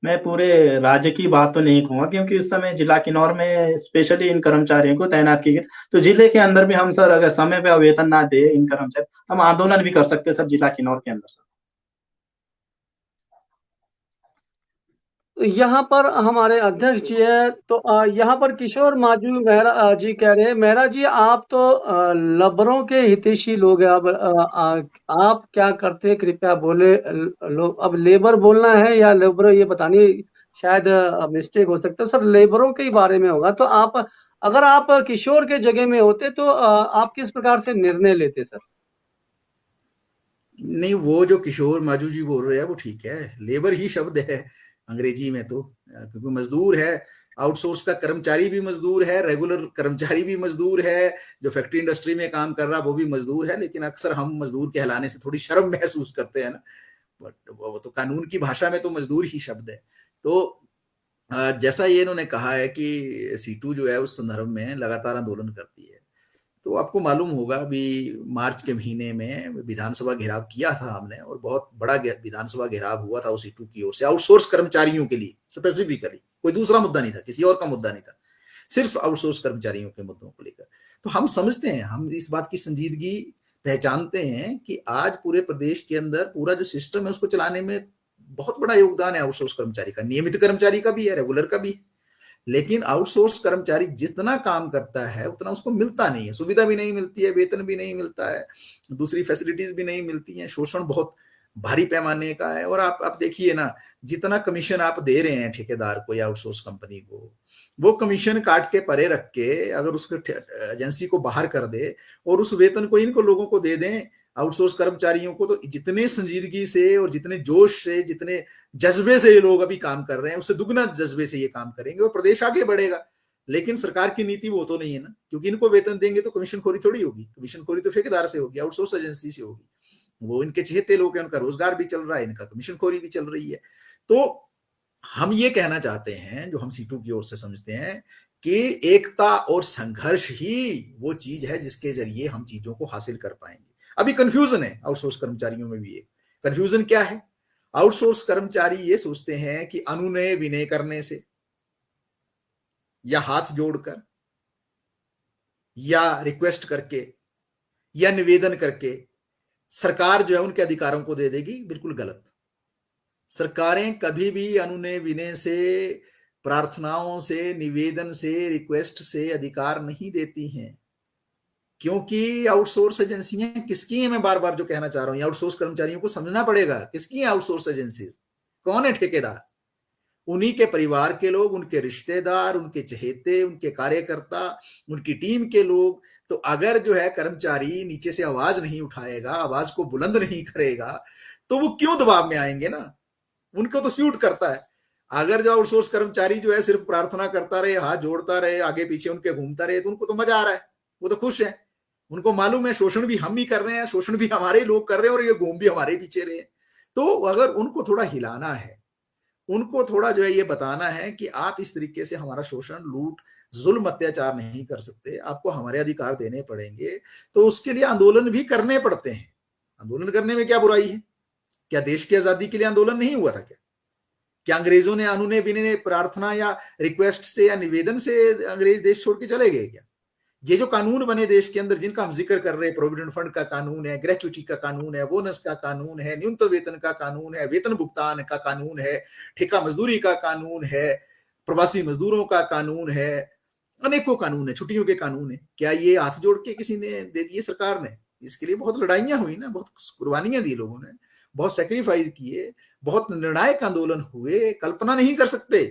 मैं पूरे राज्य की बात तो नहीं कहूँगा, क्योंकि इस समय जिला किन्नौर में स्पेशली इन कर्मचारियों को तैनात की गई। तो जिले के अंदर भी हम सर अगर समय पे वेतन ना दे इन कर्मचारी, हम आंदोलन भी कर सकते हैं सर जिला किन्नौर के अंदर सर। यहाँ पर हमारे अध्यक्ष जी है, तो यहाँ पर किशोर माजू मेहरा जी कह रहे हैं, मेहरा जी आप तो लबरों के हितैषी लोग हैं। अब आप क्या करते हैं कृपया बोले। अब लेबर बोलना है या लेबर, ये पता नहीं, शायद मिस्टेक हो सकता है सर, लेबरों के ही बारे में होगा। तो आप, अगर आप किशोर के जगह में होते तो आप किस प्रकार से निर्णय लेते सर? नहीं, वो जो किशोर माजू जी बोल रहे हैं वो ठीक है, लेबर ही शब्द है अंग्रेजी में तो, क्योंकि मजदूर है, आउटसोर्स का कर्मचारी भी मजदूर है, रेगुलर कर्मचारी भी मजदूर है, जो फैक्ट्री इंडस्ट्री में काम कर रहा वो भी मजदूर है, लेकिन अक्सर हम मजदूर कहलाने से थोड़ी शर्म महसूस करते हैं ना, बट वो तो कानून की भाषा में तो मजदूर ही शब्द है। तो जैसा ये इन्होंने कहा है कि सीटू जो है उस संदर्भ में लगातार आंदोलन करती है, तो आपको मालूम होगा अभी मार्च के महीने में विधानसभा घेराव किया था हमने, और बहुत बड़ा विधानसभा घेराव हुआ था उस सीटू की ओर से आउटसोर्स कर्मचारियों के लिए स्पेसिफिकली, कोई दूसरा मुद्दा नहीं था, किसी और का मुद्दा नहीं था, सिर्फ आउटसोर्स कर्मचारियों के मुद्दों को लेकर। तो हम समझते हैं, हम इस बात की संजीदगी पहचानते हैं कि आज पूरे प्रदेश के अंदर पूरा जो सिस्टम है उसको चलाने में बहुत बड़ा योगदान है आउटसोर्स कर्मचारी का, नियमित कर्मचारी का भी है, रेगुलर का भी है, लेकिन आउटसोर्स कर्मचारी जितना काम करता है उतना उसको मिलता नहीं है, सुविधा भी नहीं मिलती है, वेतन भी नहीं मिलता है, दूसरी फैसिलिटीज भी नहीं मिलती हैं, शोषण बहुत भारी पैमाने का है। और आप देखिए ना, जितना कमीशन आप दे रहे हैं ठेकेदार को या आउटसोर्स कंपनी को, वो कमीशन काट के परे रख के अगर उसके एजेंसी को बाहर कर दे और उस वेतन को इनको लोगों को दे दें, आउटसोर्स कर्मचारियों को, तो जितने संजीदगी से और जितने जोश से, जितने जज्बे से ये लोग अभी काम कर रहे हैं, उससे दुगना जज्बे से ये काम करेंगे और प्रदेश आगे बढ़ेगा। लेकिन सरकार की नीति वो तो नहीं है ना, क्योंकि इनको वेतन देंगे तो कमीशन खोरी थोड़ी होगी, कमीशन खोरी तो ठेकेदार से होगी, आउटसोर्स एजेंसी से होगी, वो इनके चहेते लोग हैं, उनका रोजगार भी चल रहा है, इनका कमीशन खोरी भी चल रही है। तो हम ये कहना चाहते हैं, जो हम सीटू की ओर से समझते हैं, कि एकता और संघर्ष ही वो चीज है जिसके जरिए हम चीजों को हासिल कर पाएंगे। अभी कंफ्यूजन है आउटसोर्स कर्मचारियों में भी, एक कंफ्यूजन क्या है, आउटसोर्स कर्मचारी ये सोचते हैं कि अनुनय विनय करने से या हाथ जोड़कर या रिक्वेस्ट करके या निवेदन करके सरकार जो है उनके अधिकारों को दे देगी, बिल्कुल गलत। सरकारें कभी भी अनुनय विनय से, प्रार्थनाओं से, निवेदन से, रिक्वेस्ट से अधिकार नहीं देती हैं, क्योंकि आउटसोर्स एजेंसियां किसकी हैं, मैं बार बार जो कहना चाह रहा हूं, आउटसोर्स कर्मचारियों को समझना पड़ेगा किसकी है आउटसोर्स एजेंसी, कौन है ठेकेदार, उन्हीं के परिवार के लोग, उनके रिश्तेदार, उनके चहेते, उनके कार्यकर्ता, उनकी टीम के लोग। तो अगर जो है कर्मचारी नीचे से आवाज नहीं उठाएगा, आवाज को बुलंद नहीं करेगा, तो वो क्यों दबाव में आएंगे ना, उनको तो सूट करता है। अगर जो आउटसोर्स कर्मचारी जो है सिर्फ प्रार्थना करता रहे, हाथ जोड़ता रहे, आगे पीछे उनके घूमता रहे, तो उनको तो मजा आ रहा है, वो तो खुश है, उनको मालूम है शोषण भी हम ही कर रहे हैं, शोषण भी हमारे लोग कर रहे हैं और ये घूम भी हमारे पीछे रहे। तो अगर उनको थोड़ा हिलाना है, उनको थोड़ा जो है ये बताना है कि आप इस तरीके से हमारा शोषण, लूट, जुल्म, अत्याचार नहीं कर सकते, आपको हमारे अधिकार देने पड़ेंगे, तो उसके लिए आंदोलन भी करने पड़ते हैं। आंदोलन करने में क्या बुराई है? क्या देश की आजादी के लिए आंदोलन नहीं हुआ था क्या अंग्रेजों ने अनुनय विनय, प्रार्थना या रिक्वेस्ट से या निवेदन से अंग्रेज देश छोड़ के चले गए क्या? ये जो कानून बने देश के अंदर जिनका हम जिक्र कर रहे हैं, प्रोविडेंट फंड का कानून है, ग्रेच्युटी का कानून है, बोनस का कानून है, न्यूनतम वेतन का कानून है, वेतन भुगतान का कानून है, ठेका मजदूरी का कानून है, प्रवासी मजदूरों का कानून है, अनेकों कानून है, छुट्टियों के कानून है, क्या ये हाथ जोड़ के किसी ने दे दिए सरकार ने? इसके लिए बहुत लड़ाइयां हुई ना, बहुत कुर्बानियां दी लोगों ने, बहुत सेक्रीफाइस किए, बहुत निर्णायक आंदोलन हुए, कल्पना नहीं कर सकते।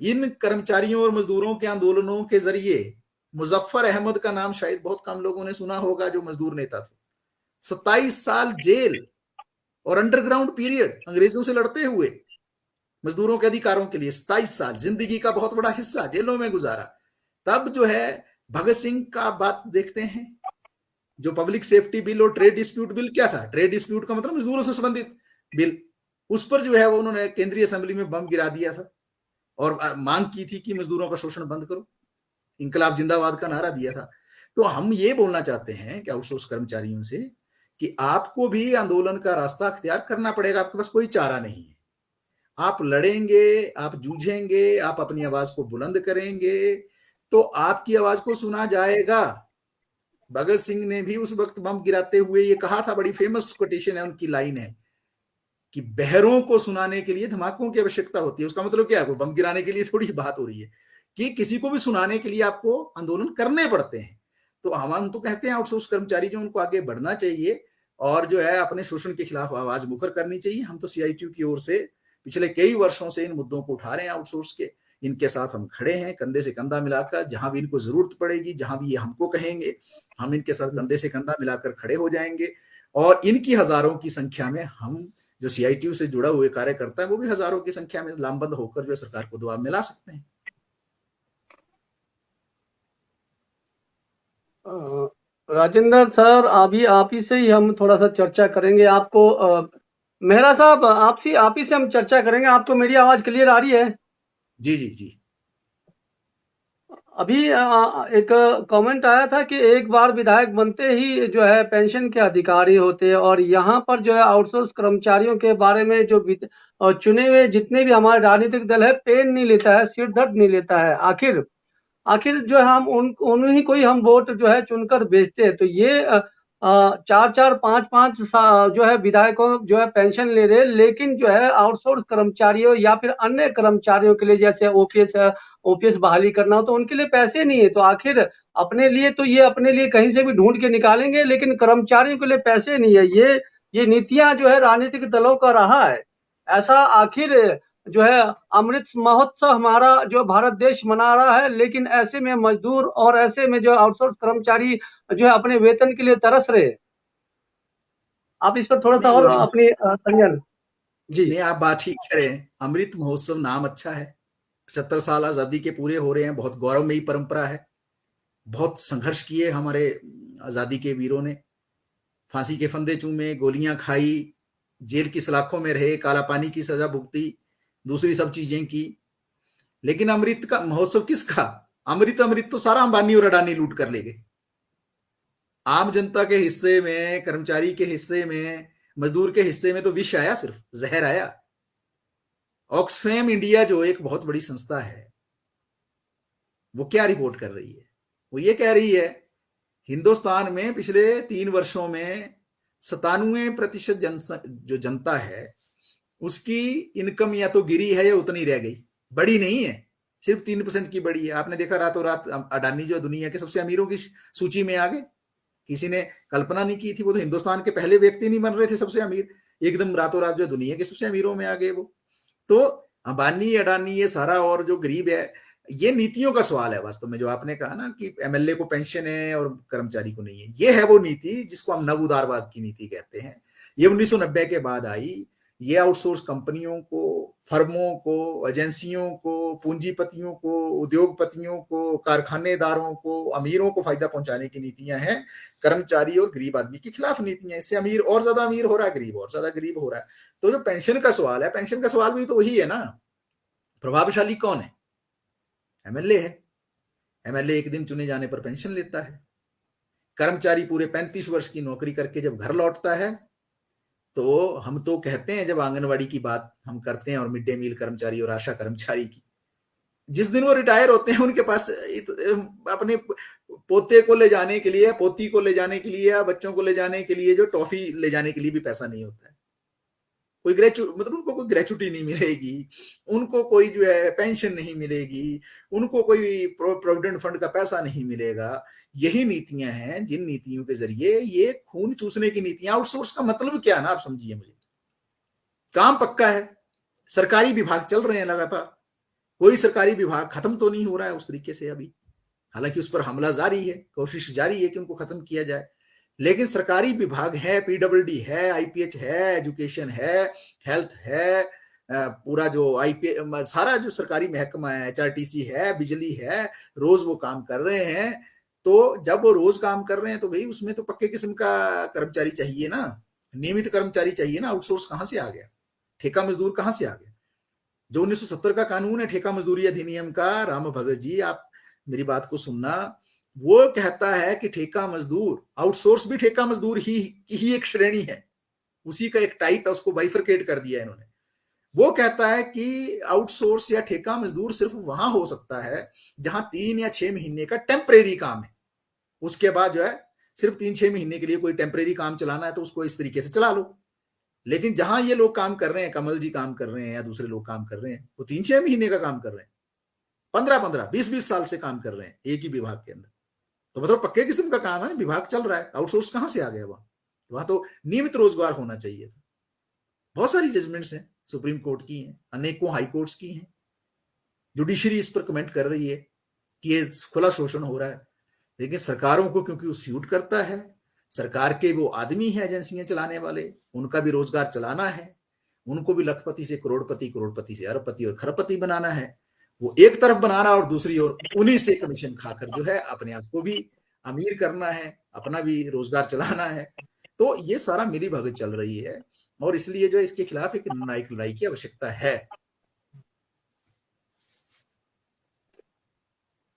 इन कर्मचारियों और मजदूरों के आंदोलनों के जरिए मुजफ्फर अहमद का नाम शायद बहुत कम लोगों ने सुना होगा, जो मजदूर नेता थे, 27 साल जेल और अंडरग्राउंड पीरियड अंग्रेजों से लड़ते हुए मजदूरों के अधिकारों के लिए, 27 साल जिंदगी का बहुत बड़ा हिस्सा जेलों में गुजारा। तब जो है भगत सिंह का बात देखते हैं, जो पब्लिक सेफ्टी बिल और ट्रेड डिस्प्यूट बिल, क्या था, ट्रेड डिस्प्यूट का मतलब मजदूरों से संबंधित बिल, उस पर जो है वो उन्होंने केंद्रीय असेंबली में बम गिरा दिया था और मांग की थी कि मजदूरों का शोषण बंद करो, इंकलाब जिंदाबाद का नारा दिया था। तो हम ये बोलना चाहते हैं कि आउटसोर्स कर्मचारियों से कि आपको भी आंदोलन का रास्ता अख्तियार करना पड़ेगा, आपके पास कोई चारा नहीं है, आप लड़ेंगे, आप जूझेंगे, आप अपनी आवाज को बुलंद करेंगे तो आपकी आवाज को सुना जाएगा। भगत सिंह ने भी उस वक्त बम गिराते हुए ये कहा था, बड़ी फेमस कोटेशन है उनकी, लाइन है, कि बहरों को सुनाने के लिए धमाकों की आवश्यकता होती है। उसका मतलब क्या है, कोई बम गिराने के लिए थोड़ी बात हो रही है, कि किसी को भी सुनाने के लिए आपको आंदोलन करने पड़ते हैं। तो हम तो कहते हैं आउटसोर्स कर्मचारी जो उनको आगे बढ़ना चाहिए और जो है अपने शोषण के खिलाफ आवाज मुखर करनी चाहिए। हम तो सीआईटीयू की ओर से पिछले कई वर्षों से इन मुद्दों को उठा रहे हैं आउटसोर्स के। इनके साथ हम खड़े हैं कंधे से कंधा मिलाकर, जहां भी इनको जरूरत पड़ेगी, जहां भी ये हमको कहेंगे, हम इनके साथ कंधे से कंधा मिलाकर खड़े हो जाएंगे। और इनकी हजारों की संख्या में हम जो सीआईटीयू से जुड़ा हुए कार्यकर्ता है वो भी हजारों की संख्या में लामबंद होकर जो सरकार को दबाव में ला सकते हैं। राजेंद्र सर, अभी आप ही से ही हम थोड़ा सा चर्चा करेंगे। आपको मेहरा साहब, आप ही से हम चर्चा करेंगे। आपको मेरी आवाज क्लियर आ रही है? जी जी जी। अभी एक कमेंट आया था कि एक बार विधायक बनते ही जो है पेंशन के अधिकारी होते हैं, और यहाँ पर जो है आउटसोर्स कर्मचारियों के बारे में जो चुने हुए जितने भी हमारे राजनीतिक दल है, पेन नहीं लेता है, सिर दर्द नहीं लेता है। आखिर जो है हम उन्हीं को ही हम वोट जो है चुनकर भेजते हैं। तो ये 4-4 5-5 जो है विधायकों जो है पेंशन ले रहे हैं, लेकिन जो है आउटसोर्स कर्मचारियों या फिर अन्य कर्मचारियों के लिए, जैसे ओपीएस बहाली करना हो, तो उनके लिए पैसे नहीं है। तो आखिर अपने लिए तो ये अपने लिए कहीं से भी ढूंढ के निकालेंगे, लेकिन कर्मचारियों के लिए पैसे नहीं है। ये नीतियां जो है राजनीतिक दलों का रहा है ऐसा। आखिर जो है अमृत महोत्सव हमारा जो भारत देश मना रहा है, लेकिन ऐसे में मजदूर और ऐसे में जो आउटसोर्स कर्मचारी जो है अपने वेतन के लिए तरस रहे हैं। आप इस पर थोड़ा सा और अपनी संज्ञान। जी नहीं, आप बात ठीक कह रहे हैं। अमृत महोत्सव नाम अच्छा है। 75 साल आजादी के पूरे हो रहे हैं। बहुत गौरवमयी परंपरा है। बहुत संघर्ष किए हमारे आजादी के वीरों ने, फांसी के फंदे चूमे, गोलियां खाई, जेल की सलाखों में रहे, काला पानी की सजा भुगती, दूसरी सब चीजें की। लेकिन अमृत का महोत्सव किसका? अमृत तो सारा अंबानी और अडानी लूट कर ले गए। आम जनता के हिस्से में, कर्मचारी के हिस्से में, मजदूर के हिस्से में तो विष आया, सिर्फ जहर आया। ऑक्सफैम इंडिया जो एक बहुत बड़ी संस्था है, वो क्या रिपोर्ट कर रही है? वो ये कह रही है हिंदुस्तान में पिछले 3 वर्षों में 97% जो जनता है उसकी इनकम या तो गिरी है या उतनी रह गई, बड़ी नहीं है, सिर्फ 3% की बड़ी है। आपने देखा रातों रात अडानी जो दुनिया के सबसे अमीरों की सूची में आ गए। किसी ने कल्पना नहीं की थी। वो तो हिंदुस्तान के पहले व्यक्ति नहीं बन रहे थे सबसे अमीर, एकदम रातों रात जो दुनिया के सबसे अमीरों में आ गए वो। तो अंबानी अडानी ये सारा, और जो गरीब है, ये नीतियों का सवाल है वास्तव में। जो आपने कहा ना कि एमएलए को पेंशन है और कर्मचारी को नहीं है, ये है वो नीति जिसको हम नव उदारवाद की नीति कहते हैं। ये 1990 के बाद आई। ये आउटसोर्स कंपनियों को, फर्मों को, एजेंसियों को, पूंजीपतियों को, उद्योगपतियों को, कारखानेदारों को, अमीरों को फायदा पहुंचाने की नीतियां हैं। कर्मचारी और गरीब आदमी के खिलाफ नीतियां। इससे अमीर और ज्यादा अमीर हो रहा है, गरीब और ज्यादा गरीब हो रहा है। तो जो पेंशन का सवाल है, पेंशन का सवाल भी तो वही है ना। प्रभावशाली कौन है? एमएलए है। एमएलए एक दिन चुने जाने पर पेंशन लेता है। कर्मचारी पूरे 35 वर्ष की नौकरी करके जब घर लौटता है, तो हम तो कहते हैं, जब आंगनवाड़ी की बात हम करते हैं और मिड डे मील कर्मचारी और आशा कर्मचारी की, जिस दिन वो रिटायर होते हैं उनके पास अपने पोते को ले जाने के लिए, पोती को ले जाने के लिए, या बच्चों को ले जाने के लिए, जो टॉफी ले जाने के लिए भी पैसा नहीं होता है। कोई मतलब उनको कोई ग्रेचुटी नहीं मिलेगी, उनको कोई जो है पेंशन नहीं मिलेगी, उनको कोई प्रोविडेंट फंड का पैसा नहीं मिलेगा। यही नीतियां हैं जिन नीतियों के जरिए ये खून चूसने की नीतियां। आउटसोर्स का मतलब क्या है ना, आप समझिए मुझे। काम पक्का है, सरकारी विभाग चल रहे हैं लगातार, कोई सरकारी विभाग खत्म तो नहीं हो रहा है उस तरीके से अभी। हालांकि उस पर हमला जारी है, कोशिश जारी है कि उनको खत्म किया जाए। लेकिन सरकारी विभाग है, पीडब्ल्यूडी है, आईपीएच है, एजुकेशन है, हेल्थ है, पूरा जो आईपीएच, सारा जो सरकारी महकमा है, एचआरटीसी है, बिजली है, रोज वो काम कर रहे हैं। तो जब वो रोज काम कर रहे हैं तो भाई उसमें तो पक्के किस्म का कर्मचारी चाहिए ना, नियमित कर्मचारी चाहिए ना। आउटसोर्स कहां से आ गया? ठेका मजदूर कहां से आ गया? जो 1970 का कानून है ठेका मजदूरी अधिनियम का, राम भगत जी आप मेरी बात को सुनना, वो कहता है कि ठेका मजदूर, आउटसोर्स भी ठेका मजदूर ही एक श्रेणी है, उसी का एक टाइप है, उसको बाइफरकेट कर दिया इन्होंने। वो कहता है कि आउटसोर्स या ठेका मजदूर सिर्फ वहां हो सकता है जहां 3 या 6 महीने का टेम्परेरी काम है। उसके बाद जो है सिर्फ 3-6 महीने के लिए कोई टेम्परेरी काम चलाना है तो उसको इस तरीके से चला लो। लेकिन जहां ये लोग काम कर रहे हैं, कमल जी काम कर रहे हैं या दूसरे लोग काम कर रहे हैं, वो 3-6 महीने का काम कर रहे हैं, 15-15 20-20 साल से काम कर रहे हैं एक ही विभाग के अंदर। तो मतलब पक्के किस्म का काम है, विभाग चल रहा है, आउटसोर्स कहां से आ गया? वहां तो नियमित रोजगार होना चाहिए था। बहुत सारी जजमेंट्स हैं, सुप्रीम कोर्ट की हैं, अनेकों हाई कोर्ट्स की हैं, जुडिशरी इस पर कमेंट कर रही है कि ये खुला शोषण हो रहा है। लेकिन सरकारों को क्योंकि वो सूट करता है, सरकार के वो आदमी है एजेंसियां चलाने वाले, उनका भी रोजगार चलाना है, उनको भी लखपति से करोड़पति, करोड़पति से अरबपति और खरबपति बनाना है। वो एक तरफ बनाना और दूसरी ओर उन्हीं से कमीशन खाकर जो है अपने आप को भी अमीर करना है, अपना भी रोजगार चलाना है। तो ये सारा मिली भगत चल रही है और इसलिए जो इसके खिलाफ एक निर्णायक लड़ाई की आवश्यकता है।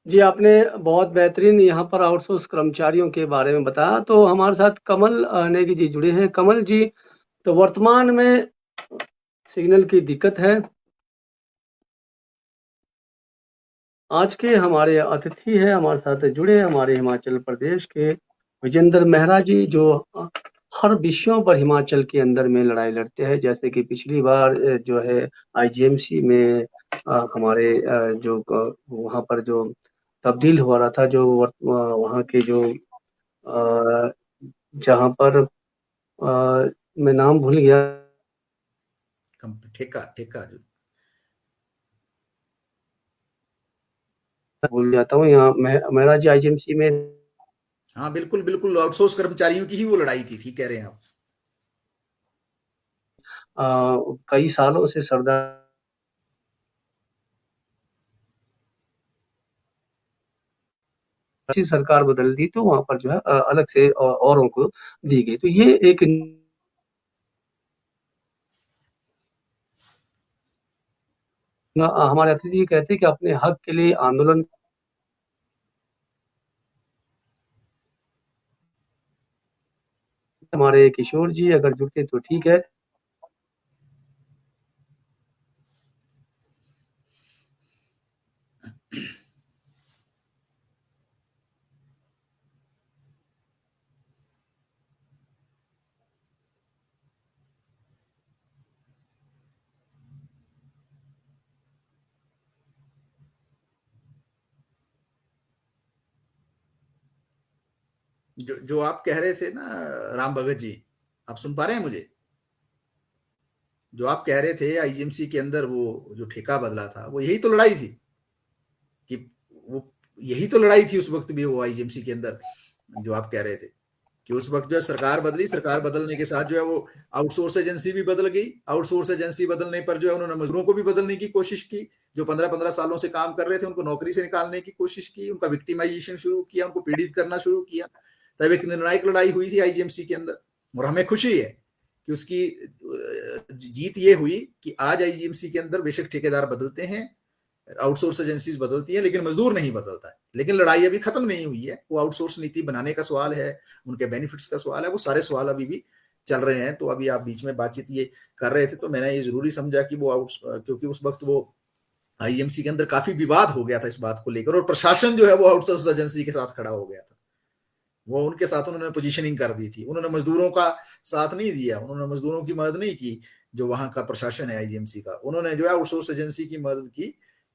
जी, आपने बहुत बेहतरीन यहाँ पर आउटसोर्स कर्मचारियों के बारे में बताया। तो हमारे साथ कमल नेगी जी जुड़े हैं। कमल जी, तो वर्तमान में सिग्नल की दिक्कत है। आज के हमारे अतिथि है, हमारे साथ जुड़े हमारे हिमाचल प्रदेश के विजेंद्र मेहरा जी, जो हर विषयों पर हिमाचल के अंदर में लड़ाई लड़ते हैं। जैसे कि पिछली बार जो है आईजीएमसी में हमारे जो वहाँ पर जो तब्दील हो रहा था, जो वहाँ के जो जहाँ पर मैं नाम भूल गया, ठेका ठेका जो भूल जाता हूँ। यहाँ मेहरा जी आईजीएमसी में, हाँ बिल्कुल बिल्कुल, आउटसोर्स कर्मचारियों की ही वो लड़ाई थी, ठीक कह रहे हैं आप। कई सालों से सरदार सरकार बदल दी, तो वहां पर जो है अलग से औरों को दी गई। तो ये एक हमारे अतिथि जी कहते हैं कि अपने हक के लिए आंदोलन, हमारे किशोर जी अगर जुड़ते तो ठीक है। जो आप कह रहे थे ना राम भगत जी, आप सुन पा रहे हैं मुझे? जो आप कह रहे थे आईजीएमसी के अंदर वो जो ठेका बदला था, वो यही तो लड़ाई थी कि वो यही तो लड़ाई थी उस वक्त भी, वो आईजीएमसी के अंदर जो आप कह रहे थे कि उस वक्त जो सरकार बदली, सरकार बदलने के साथ जो है वो आउटसोर्स एजेंसी भी बदल गई। आउटसोर्स एजेंसी बदलने पर जो है उन्होंने मजदूरों को भी बदलने की कोशिश की, जो 15-15 सालों से काम कर रहे थे उनको नौकरी से निकालने की कोशिश की, उनका विक्टिमाइजेशन शुरू किया, उनको पीड़ित करना शुरू किया। तब एक निर्णायक लड़ाई हुई थी आईजीएमसी के अंदर और हमें खुशी है कि उसकी जीत ये हुई कि आज आईजीएमसी के अंदर बेशक ठेकेदार बदलते हैं, आउटसोर्स एजेंसीज बदलती है, लेकिन मजदूर नहीं बदलता है। लेकिन लड़ाई अभी खत्म नहीं हुई है। वो आउटसोर्स नीति बनाने का सवाल है, उनके बेनिफिट्स का सवाल है, वो सारे सवाल अभी भी चल रहे हैं। तो अभी आप बीच में बातचीत ये कर रहे थे तो मैंने ये जरूरी समझा कि वो क्योंकि उस वक्त वो आईजीएमसी के अंदर काफी विवाद हो गया था इस बात को लेकर, और प्रशासन जो है वो आउटसोर्स एजेंसी के साथ खड़ा हो गया था। वो उनके साथ उन्होंने पोजीशनिंग कर दी थी, उन्होंने मजदूरों का साथ नहीं दिया, उन्होंने मजदूरों की मदद नहीं की। जो वहां का प्रशासन है आईजीएमसी का, उन्होंने जो है आउटसोर्स एजेंसी की मदद की,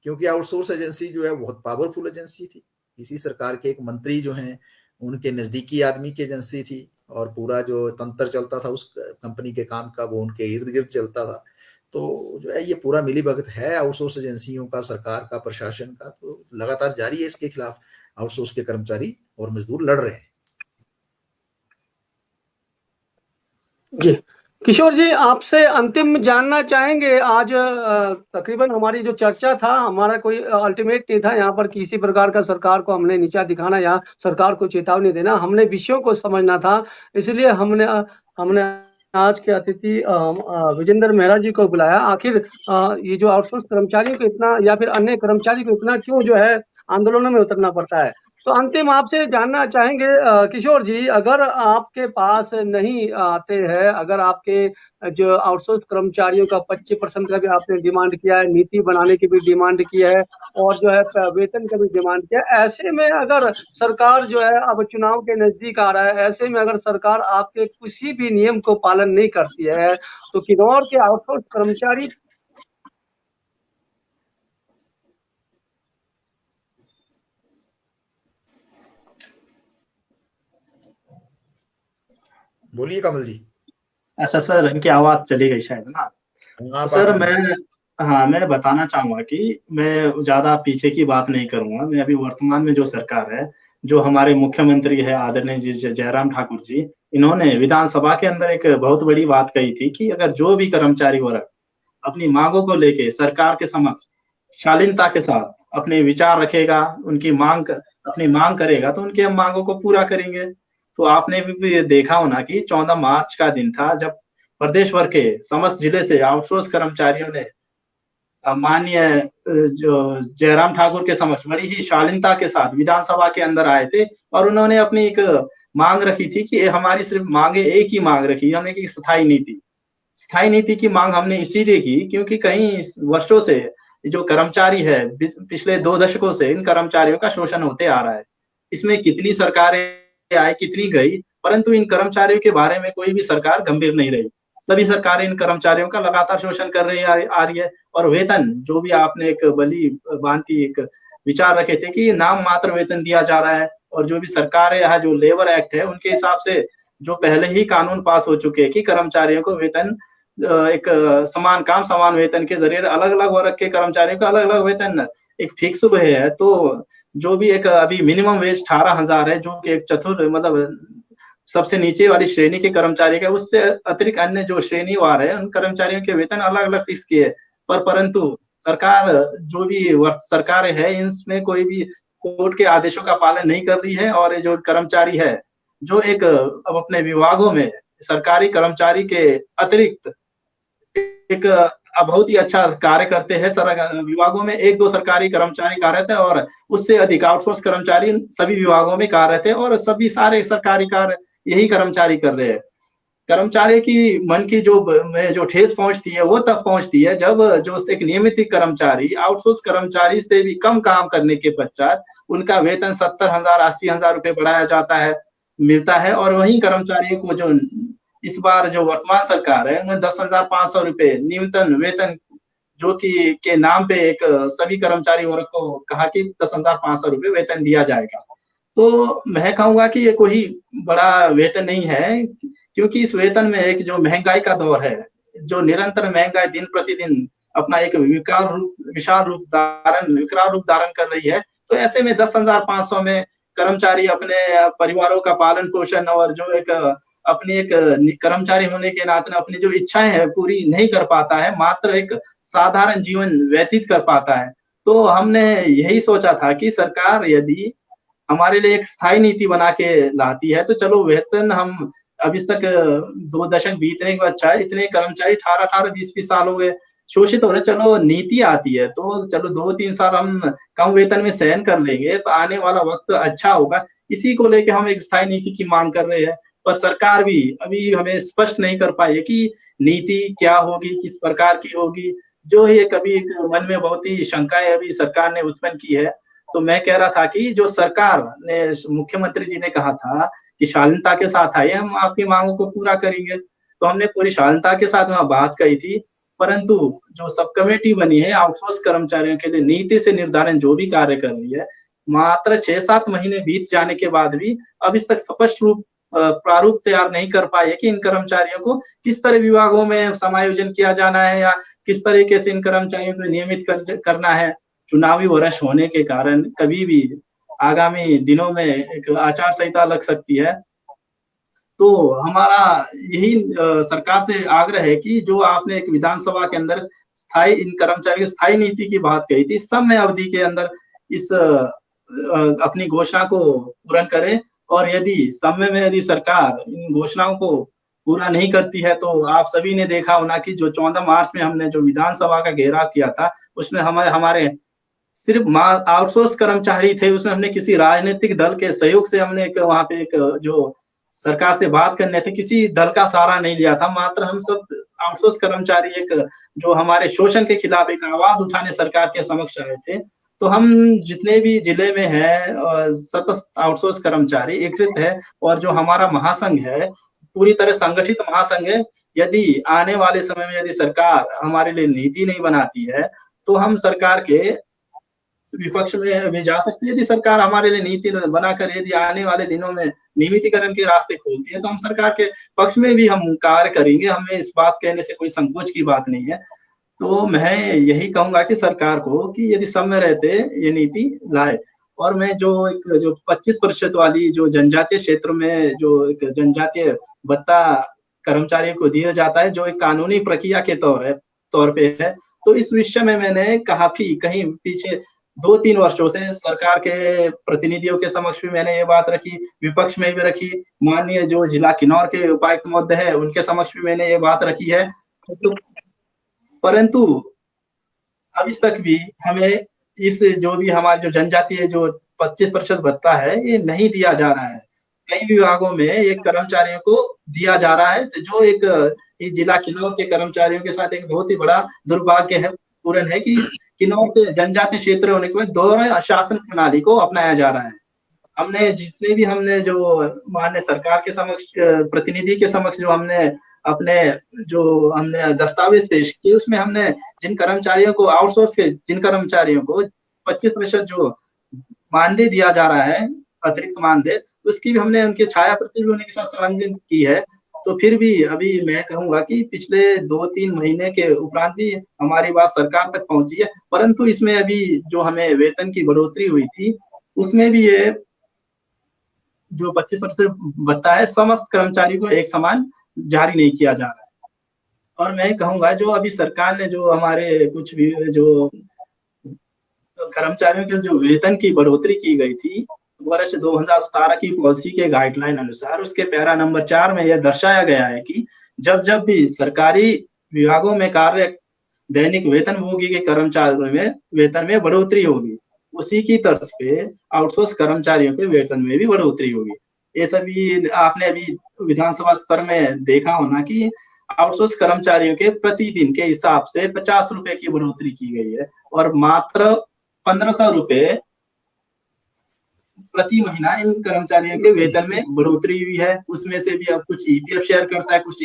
क्योंकि आउटसोर्स एजेंसी जो है बहुत पावरफुल एजेंसी थी। इसी सरकार के एक मंत्री जो हैं उनके नजदीकी आदमी की एजेंसी थी, और पूरा जो तंत्र चलता था उस कंपनी के काम का वो उनके इर्द गिर्द चलता था। तो जो है ये पूरा मिली भगत है आउटसोर्स एजेंसियों का, सरकार का, प्रशासन का। तो लगातार जारी है, इसके खिलाफ आउटसोर्स के कर्मचारी और मजदूर लड़ रहे हैं। जी, किशोर जी, आपसे अंतिम जानना चाहेंगे। आज तकरीबन हमारी जो चर्चा था, हमारा कोई अल्टीमेट नहीं था यहाँ पर किसी प्रकार का सरकार को हमने नीचा दिखाना या सरकार को चेतावनी देना, हमने विषयों को समझना था। इसलिए हमने हमने आज के अतिथि विजेंद्र मेहरा जी को बुलाया। आखिर ये जो आउटसोर्स कर्मचारियों को इतना या फिर अन्य कर्मचारी को इतना क्यों जो है आंदोलनों में उतरना पड़ता है? तो अंतिम आपसे जानना चाहेंगे किशोर जी, अगर आपके पास नहीं आते हैं, अगर आपके जो आउटसोर्स कर्मचारियों का 25% का भी आपने डिमांड किया है, नीति बनाने की भी डिमांड की है और जो है वेतन का भी डिमांड किया है, ऐसे में अगर सरकार जो है अब चुनाव के नजदीक आ रहा है, ऐसे में अगर सरकार आपके किसी भी नियम को पालन नहीं करती है तो किन्नौर के आउटसोर्स कर्मचारी बोलिए कमल जी। अच्छा सर, इनकी आवाज चली गई शायद ना। तो आप सर बोलिए। मैं बताना चाहूंगा कि मैं ज्यादा पीछे की बात नहीं करूंगा। मैं अभी वर्तमान में जो सरकार है, जो हमारे मुख्यमंत्री है आदरणीय जी जयराम ठाकुर जी, इन्होंने विधानसभा के अंदर एक बहुत बड़ी बात कही थी कि अगर जो भी कर्मचारी वर्ग अपनी मांगों को लेके सरकार के समक्ष शालीनता के साथ अपने विचार रखेगा, अपनी मांग करेगा, तो उनकी हम मांगों को पूरा करेंगे। तो आपने भी देखा होना कि 14 मार्च का दिन था जब प्रदेश भर के समस्त जिले से आउटसोर्स कर्मचारियों ने माननीय जो जयराम ठाकुर के समक्ष बड़ी ही शालीनता के साथ विधानसभा के अंदर आए थे और उन्होंने अपनी एक मांग रखी थी कि हमारी सिर्फ मांगे एक ही मांग रखी हमने कि स्थायी नीति की मांग हमने इसीलिए की क्योंकि कई वर्षों से जो कर्मचारी है, पिछले 2 दशकों से इन कर्मचारियों का शोषण होते आ रहा है। इसमें कितनी सरकारें आई, कितनी गई, परंतु इन कर्मचारियों के बारे में कोई भी सरकार गंभीर नहीं रही। सभी सरकारें इन कर्मचारियों का लगातार शोषण कर रही आ रही है और वेतन जो भी आपने एक भली भांति एक विचार रखे थे कि नाम मात्र वेतन दिया जा रहा है और जो भी सरकार है, यहाँ जो लेबर एक्ट है उनके हिसाब से जो पहले ही कानून पास हो चुके हैं कि कर्मचारियों को वेतन एक समान काम समान वेतन के जरिए अलग अलग वर्ग के कर्मचारियों का अलग अलग वेतन एक फिक्स है। तो जो भी एक अभी मिनिमम वेज 18,000 है जो कि एक चतुर मतलब सबसे नीचे वाली श्रेणी के कर्मचारी का, उससे अतिरिक्त अन्य जो श्रेणीवार है उन कर्मचारियों के वेतन अलग अलग फिक्स किए परंतु सरकार जो भी सरकारें है इसमें कोई भी कोर्ट के आदेशों का पालन नहीं कर रही है और जो कर्मचारी है जो एक अब अपने विभागों में सरकारी कर्मचारी के अतिरिक्त एक बहुत ही अच्छा कार्य करते हैं। विभागों में 1-2 सरकारी कर्मचारी कार्यरत है और उससे अधिक आउटसोर्स कर्मचारी सभी विभागों में कार्यरत है और सभी सारे सरकारी कार्य यही कर्मचारी कर रहे हैं। कर्मचारी की मन की जो ठेस पहुंचती है वो तब पहुंचती है जब जो एक नियमित कर्मचारी आउटसोर्स कर्मचारी से भी कम काम करने के पश्चात उनका वेतन 70,000 80,000 रुपए बढ़ाया जाता है मिलता है और वही कर्मचारियों को जो इस बार जो वर्तमान सरकार है उन्हें 10,500 रुपए न्यूनतम वेतन जो कि के नाम पे एक सभी कर्मचारी वर्ग को कहा कि 10,500 रुपए वेतन दिया जाएगा। तो मैं कहूंगा कि ये कोई बड़ा वेतन नहीं है क्योंकि इस वेतन में एक जो महंगाई का दौर है, जो निरंतर महंगाई दिन प्रतिदिन अपना एक विकराल रूप धारण कर रही है। तो ऐसे में 10,500 में कर्मचारी अपने परिवारों का पालन पोषण और जो एक अपनी एक कर्मचारी होने के नाते अपनी जो इच्छाएं हैं पूरी नहीं कर पाता है, मात्र एक साधारण जीवन व्यतीत कर पाता है। तो हमने यही सोचा था कि सरकार यदि हमारे लिए एक स्थायी नीति बना के लाती है तो चलो वेतन हम अब इस तक 2 दशक बीतने के बाद चाहे इतने कर्मचारी 18-18 20-20 साल हो गए शोषित हो रहे, चलो नीति आती है तो चलो 2-3 साल हम कम वेतन में सहन कर लेंगे तो आने वाला वक्त अच्छा होगा। इसी को लेके हम एक स्थायी नीति की मांग कर रहे हैं पर सरकार भी अभी हमें स्पष्ट नहीं कर पाई है कि नीति क्या होगी, किस प्रकार की होगी। जो ये कभी मन में बहुत ही शंकाएं अभी सरकार ने उत्पन्न की है। तो मैं कह रहा था कि जो सरकार ने मुख्यमंत्री जी ने कहा था कि शालीनता के साथ आइए हम आपकी मांगों को पूरा करेंगे, तो हमने पूरी शालीनता के साथ वहां बात कही थी। परंतु जो सब कमेटी बनी है आउटसोर्स कर्मचारियों के लिए नीति से निर्धारण जो भी कार्य कर रही है, मात्र 6-7 महीने बीत जाने के बाद भी अब इस तक स्पष्ट रूप प्रारूप तैयार नहीं कर पाए कि इन कर्मचारियों को किस तरह विभागों में समायोजन किया जाना है या किस तरीके से इन कर्मचारियों को नियमित करना है। चुनावी वर्ष होने के कारण कभी भी आगामी दिनों में एक आचार संहिता लग सकती है। तो हमारा यही सरकार से आग्रह है कि जो आपने एक विधानसभा के अंदर इन कर्मचारियों की स्थायी नीति की बात कही थी, समय अवधि के अंदर इस अपनी घोषणा को पूर्ण करे और यदि समय में यदि सरकार इन घोषणाओं को पूरा नहीं करती है तो आप सभी ने देखा होना कि जो 14 मार्च में हमने जो विधानसभा का घेराव किया था उसमें हमारे सिर्फ आउटसोर्स कर्मचारी थे, उसमें हमने किसी राजनीतिक दल के सहयोग से हमने एक वहां पे एक जो सरकार से बात करने थे, किसी दल का सहारा नहीं लिया था। मात्र हम सब आउटसोर्स कर्मचारी एक जो हमारे शोषण के खिलाफ एक आवाज उठाने सरकार के समक्ष आए थे। तो हम जितने भी जिले में है सब आउटसोर्स कर्मचारी एकत्रित है, और जो हमारा महासंघ है पूरी तरह संगठित महासंघ है। यदि आने वाले समय में यदि सरकार हमारे लिए नीति नहीं बनाती है तो हम सरकार के विपक्ष में भी जा सकते हैं। यदि सरकार हमारे लिए नीति बनाकर यदि आने वाले दिनों में नियमितीकरण के रास्ते खोलती है तो हम सरकार के पक्ष में भी हम कार्य करेंगे। हमें इस बात कहने से कोई संकोच की बात नहीं है। तो मैं यही कहूंगा कि सरकार को कि यदि समय रहते ये नीति लाए। और मैं जो 25% वाली जो जनजातीय क्षेत्र में जो एक जनजातीय भत्ता कर्मचारियों को दिया जाता है, जो एक कानूनी प्रक्रिया के तौर पे है, तो इस विषय में मैंने काफी कहीं पीछे 2-3 वर्षों से सरकार के प्रतिनिधियों के समक्ष भी मैंने ये बात रखी, विपक्ष में भी रखी, माननीय जो जिला किन्नौर के उपायुक्त महोदय है उनके समक्ष भी मैंने ये बात रखी है। तो परंतु अभी तक भी हमें इस जो भी हमारे जो जनजातीय जो 25% भत्ता है ये नहीं दिया जा रहा है। कई विभागों में ये कर्मचारियों को दिया जा रहा है, जो एक जिला किन्नौर के कर्मचारियों के साथ एक बहुत ही बड़ा दुर्भाग्य है पूर्ण है कि किन्नौर के जनजातीय क्षेत्र होने के बाद दोहरा शासन प्रणाली को अपनाया जा रहा है। हमने जितने भी हमने जो माननीय सरकार के समक्ष प्रतिनिधि के समक्ष जो हमने अपने जो हमने दस्तावेज पेश किए उसमें हमने जिन कर्मचारियों को आउटसोर्स के जिन कर्मचारियों को 25% जो मानदेय दिया जा रहा है अतिरिक्त मानदेय, उसकी भी हमने उनके छाया प्रति भी उनके साथ संलग्न की है। तो फिर भी अभी मैं कहूंगा कि पिछले 2-3 महीने के उपरांत भी हमारी बात सरकार तक पहुंची है, परंतु इसमें अभी जो हमें वेतन की बढ़ोतरी हुई थी उसमें भी ये जो 25% भत्ता है समस्त कर्मचारी को एक समान जारी नहीं किया जा रहा है। और मैं कहूंगा जो अभी सरकार ने जो हमारे कुछ भी जो कर्मचारियों के जो वेतन की बढ़ोतरी की गई थी वर्ष 2017 की पॉलिसी के गाइडलाइन अनुसार, उसके पैरा नंबर 4 में यह दर्शाया गया है कि जब जब भी सरकारी विभागों में कार्य दैनिक वेतनभोगी के कर्मचारियों में वेतन में बढ़ोतरी होगी, उसी की तर्ज पे आउटसोर्स कर्मचारियों के वेतन में भी बढ़ोतरी होगी। ये सभी आपने अभी विधानसभा स्तर में देखा होना कि आउटसोर्स कर्मचारियों के प्रतिदिन के हिसाब से 50 रुपए की बढ़ोतरी की गई है और मात्र 1500 रुपए प्रति महीना इन कर्मचारियों के वेतन में बढ़ोतरी हुई है। उसमें से भी अब कुछ ईपीएफ शेयर करता है, कुछ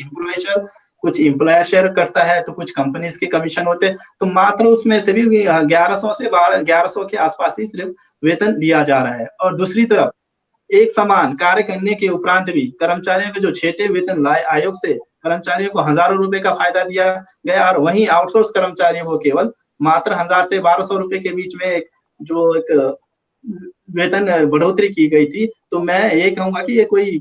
एम्प्लॉयर शेयर करता है, तो कुछ कंपनीज के कमीशन होते हैं। तो मात्र उसमें से भी 1100 से 1100 के आसपास ही सिर्फ वेतन दिया जा रहा है। और दूसरी तरफ एक समान कार्य करने के उपरांत भी कर्मचारियों के जो 6ठे वेतन आयोग से कर्मचारियों को हजारों रुपए का फायदा दिया गया, और वहीं आउटसोर्स कर्मचारियों को केवल मात्र 1000 से 1200 रुपए के बीच में एक वेतन बढ़ोतरी की गई थी। तो मैं ये कहूंगा कि ये कोई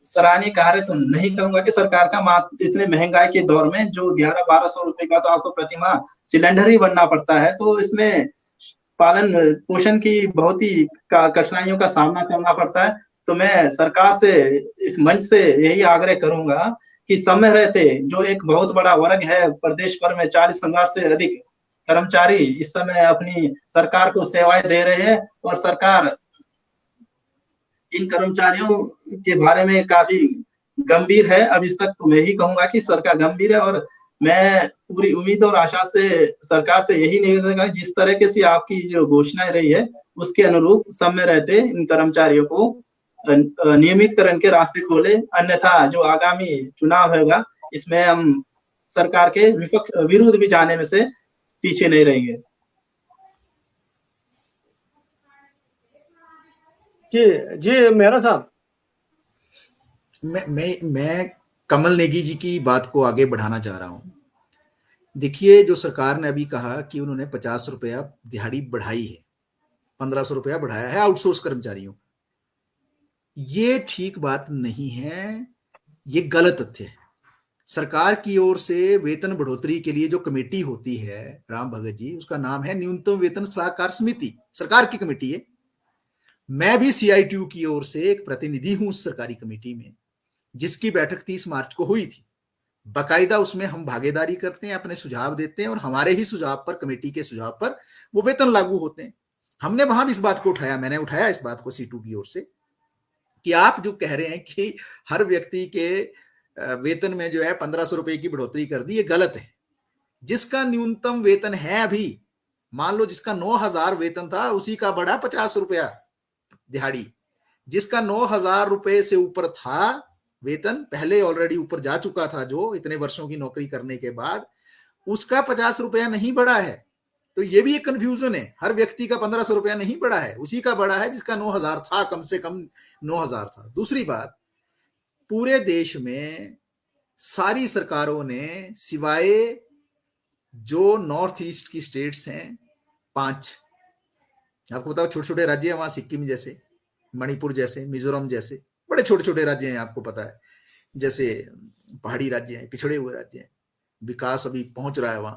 सराहनीय कार्य तो नहीं कहूंगा कि सरकार का मात्र इतने महंगाई के दौर में जो 1100-1200 रुपए का तो आपको प्रतिमाह सिलेंडर ही बनना पड़ता है, तो इसमें पालन पोषण की बहुत ही कठिनाइयों का सामना करना पड़ता है। तो मैं सरकार से इस मंच से यही आग्रह करूंगा कि समय रहते जो एक बहुत बड़ा वर्ग है प्रदेश भर में 40,000 से अधिक कर्मचारी इस समय अपनी सरकार को सेवाएं दे रहे हैं, और सरकार इन कर्मचारियों के बारे में काफी गंभीर है। अब इस तक तो मैं ही कहूंगा कि सरकार गंभीर है, और मैं पूरी उम्मीद और आशा से सरकार से यही निवेदन करूंगा जिस तरीके से आपकी जो घोषणाएं रही है उसके अनुरूप समय रहते इन कर्मचारियों को नियमितकरण के रास्ते खोले, अन्यथा जो आगामी चुनाव होगा इसमें हम सरकार के विरुद्ध भी जाने में से पीछे नहीं रहेंगे। जी मेहरा साहब, मैं कमल नेगी जी की बात को आगे बढ़ाना चाह रहा हूं। देखिए, जो सरकार ने अभी कहा कि उन्होंने 50 रुपया दिहाड़ी बढ़ाई है, 1500 रुपया बढ़ाया है आउटसोर्स कर्मचारियों, ये ठीक बात नहीं है, ये गलत तथ्य है। सरकार की ओर से वेतन बढ़ोतरी के लिए जो कमेटी होती है राम भगत जी, उसका नाम है न्यूनतम वेतन सलाहकार समिति, सरकार की कमेटी है। मैं भी सीआईटीयू की ओर से एक प्रतिनिधि हूं उस सरकारी कमेटी में, जिसकी बैठक 30 मार्च को हुई थी। बाकायदा उसमें हम भागीदारी करते हैं, अपने सुझाव देते हैं और हमारे ही सुझाव पर, कमेटी के सुझाव पर वो वेतन लागू होते हैं। हमने वहां भी इस बात को उठाया, मैंने उठाया इस बात को C2 की ओर से कि आप जो कह रहे हैं कि हर व्यक्ति के वेतन में जो है 1500 रुपए की बढ़ोतरी कर दी, ये गलत है। जिसका न्यूनतम वेतन है अभी, मान लो जिसका 9000 वेतन था, उसी का बढ़ा 50 रुपया दिहाड़ी। जिसका 9000 रुपए से ऊपर था वेतन, पहले ऑलरेडी ऊपर जा चुका था, जो इतने वर्षों की नौकरी करने के बाद, उसका 50 रुपया नहीं बढ़ा है। तो ये भी एक कंफ्यूजन है, हर व्यक्ति का 1500 रुपया नहीं बढ़ा है, उसी का बढ़ा है जिसका 9000 था, कम से कम 9000 था। दूसरी बात, पूरे देश में सारी सरकारों ने सिवाय जो नॉर्थ ईस्ट की स्टेट्स हैं 5, आपको बताओ छोटे छोटे राज्य हैं वहां, सिक्किम जैसे, मणिपुर जैसे, मिजोरम जैसे, बड़े छोटे छोटे राज्य हैं, आपको पता है, जैसे पहाड़ी राज्य हैं, पिछड़े हुए राज्य हैं, विकास अभी पहुंच रहा है वहां।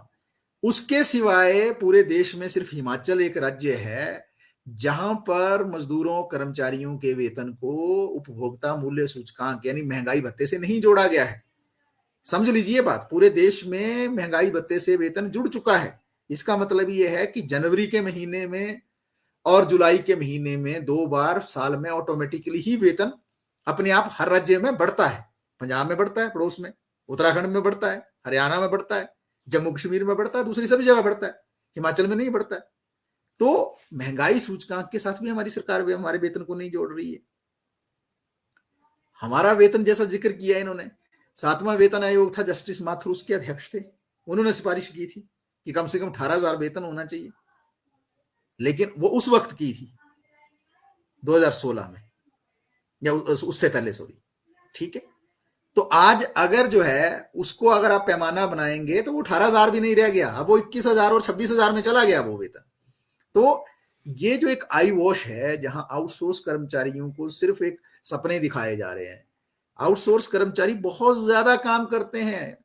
उसके सिवाय पूरे देश में सिर्फ हिमाचल एक राज्य है जहां पर मजदूरों कर्मचारियों के वेतन को उपभोक्ता मूल्य सूचकांक यानी महंगाई भत्ते से नहीं जोड़ा गया है। समझ लीजिए बात, पूरे देश में महंगाई भत्ते से वेतन जुड़ चुका है। इसका मतलब यह है कि जनवरी के महीने में और जुलाई के महीने में 2 बार साल में ऑटोमेटिकली ही वेतन अपने आप हर राज्य में बढ़ता है। पंजाब में बढ़ता है, पड़ोस में उत्तराखंड में बढ़ता है, हरियाणा में बढ़ता है, जम्मू कश्मीर में बढ़ता है, दूसरी सभी जगह बढ़ता है, हिमाचल में नहीं बढ़ता है। तो महंगाई सूचकांक के साथ भी हमारी सरकार भी हमारे वेतन को नहीं जोड़ रही है। हमारा वेतन जैसा जिक्र किया इन्होंने, 7वां वेतन आयोग था, जस्टिस माथुर उसके अध्यक्ष थे, उन्होंने सिफारिश की थी कि कम से कम 18,000 वेतन होना चाहिए, लेकिन वो उस वक्त की थी 2016 में या उससे पहले, सॉरी, ठीक है। तो आज अगर जो है उसको अगर आप पैमाना बनाएंगे तो वो 18,000 भी नहीं रह गया, अब वो 21,000 और 26,000 में चला गया वो वेतन। तो ये जो एक आई वॉश है, जहां आउटसोर्स कर्मचारियों को सिर्फ एक सपने दिखाए जा रहे हैं। आउटसोर्स कर्मचारी बहुत ज्यादा काम करते हैं,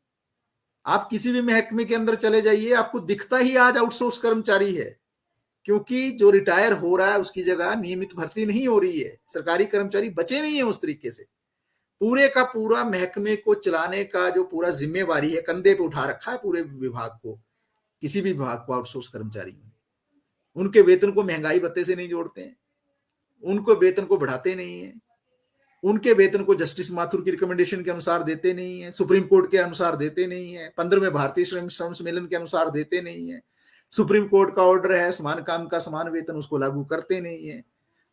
आप किसी भी महकमे के अंदर चले जाइए, आपको दिखता ही आज आउटसोर्स कर्मचारी है, क्योंकि जो रिटायर हो रहा है उसकी जगह नियमित भर्ती नहीं हो रही है, सरकारी कर्मचारी बचे नहीं है उस तरीके से। पूरे का पूरा महकमे को चलाने का जो पूरा जिम्मेवारी है कंधे पे उठा रखा है पूरे विभाग को, किसी भी विभाग को आउटसोर्स कर्मचारी में। उनके वेतन को महंगाई भत्ते से नहीं जोड़ते हैं, उनको वेतन को बढ़ाते नहीं है, उनके वेतन को जस्टिस माथुर की रिकमेंडेशन के अनुसार देते नहीं है, सुप्रीम कोर्ट के अनुसार देते नहीं है, 15वें भारतीय श्रम सम्मेलन के अनुसार देते नहीं है, सुप्रीम कोर्ट का ऑर्डर है समान काम का समान वेतन, उसको लागू करते नहीं है,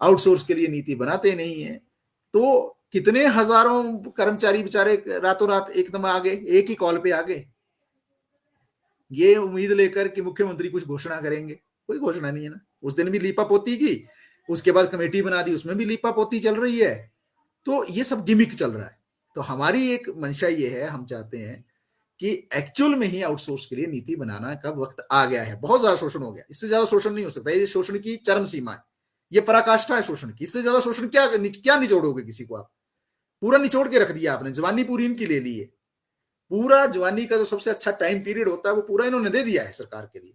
आउटसोर्स के लिए नीति बनाते नहीं है। तो कितने हजारों कर्मचारी बेचारे रातों रात एकदम आ गए, एक ही कॉल पे आ गए, ये उम्मीद लेकर कि मुख्यमंत्री कुछ घोषणा करेंगे। कोई घोषणा नहीं है ना। उस दिन भी लीपापोती की, उसके बाद कमेटी बना दी, उसमें भी लीपापोती चल रही है। तो ये सब गिमिक चल रहा है। तो हमारी एक मंशा ये है, हम चाहते हैं कि एक्चुअल में ही आउटसोर्स के लिए नीति बनाना का वक्त आ गया है। बहुत ज्यादा शोषण हो गया, इससे ज्यादा शोषण नहीं हो सकता, ये शोषण की चरम सीमा है, ये पराकाष्ठा है शोषण की। इससे ज्यादा शोषण क्या निचोड़ोगे किसी को आप? पूरा निचोड़ के रख दिया आपने, जवानी पूरी इनकी ले ली है। पूरा जवानी का जो सबसे अच्छा टाइम पीरियड होता है वो पूरा इन्होंने दे दिया है सरकार के लिए।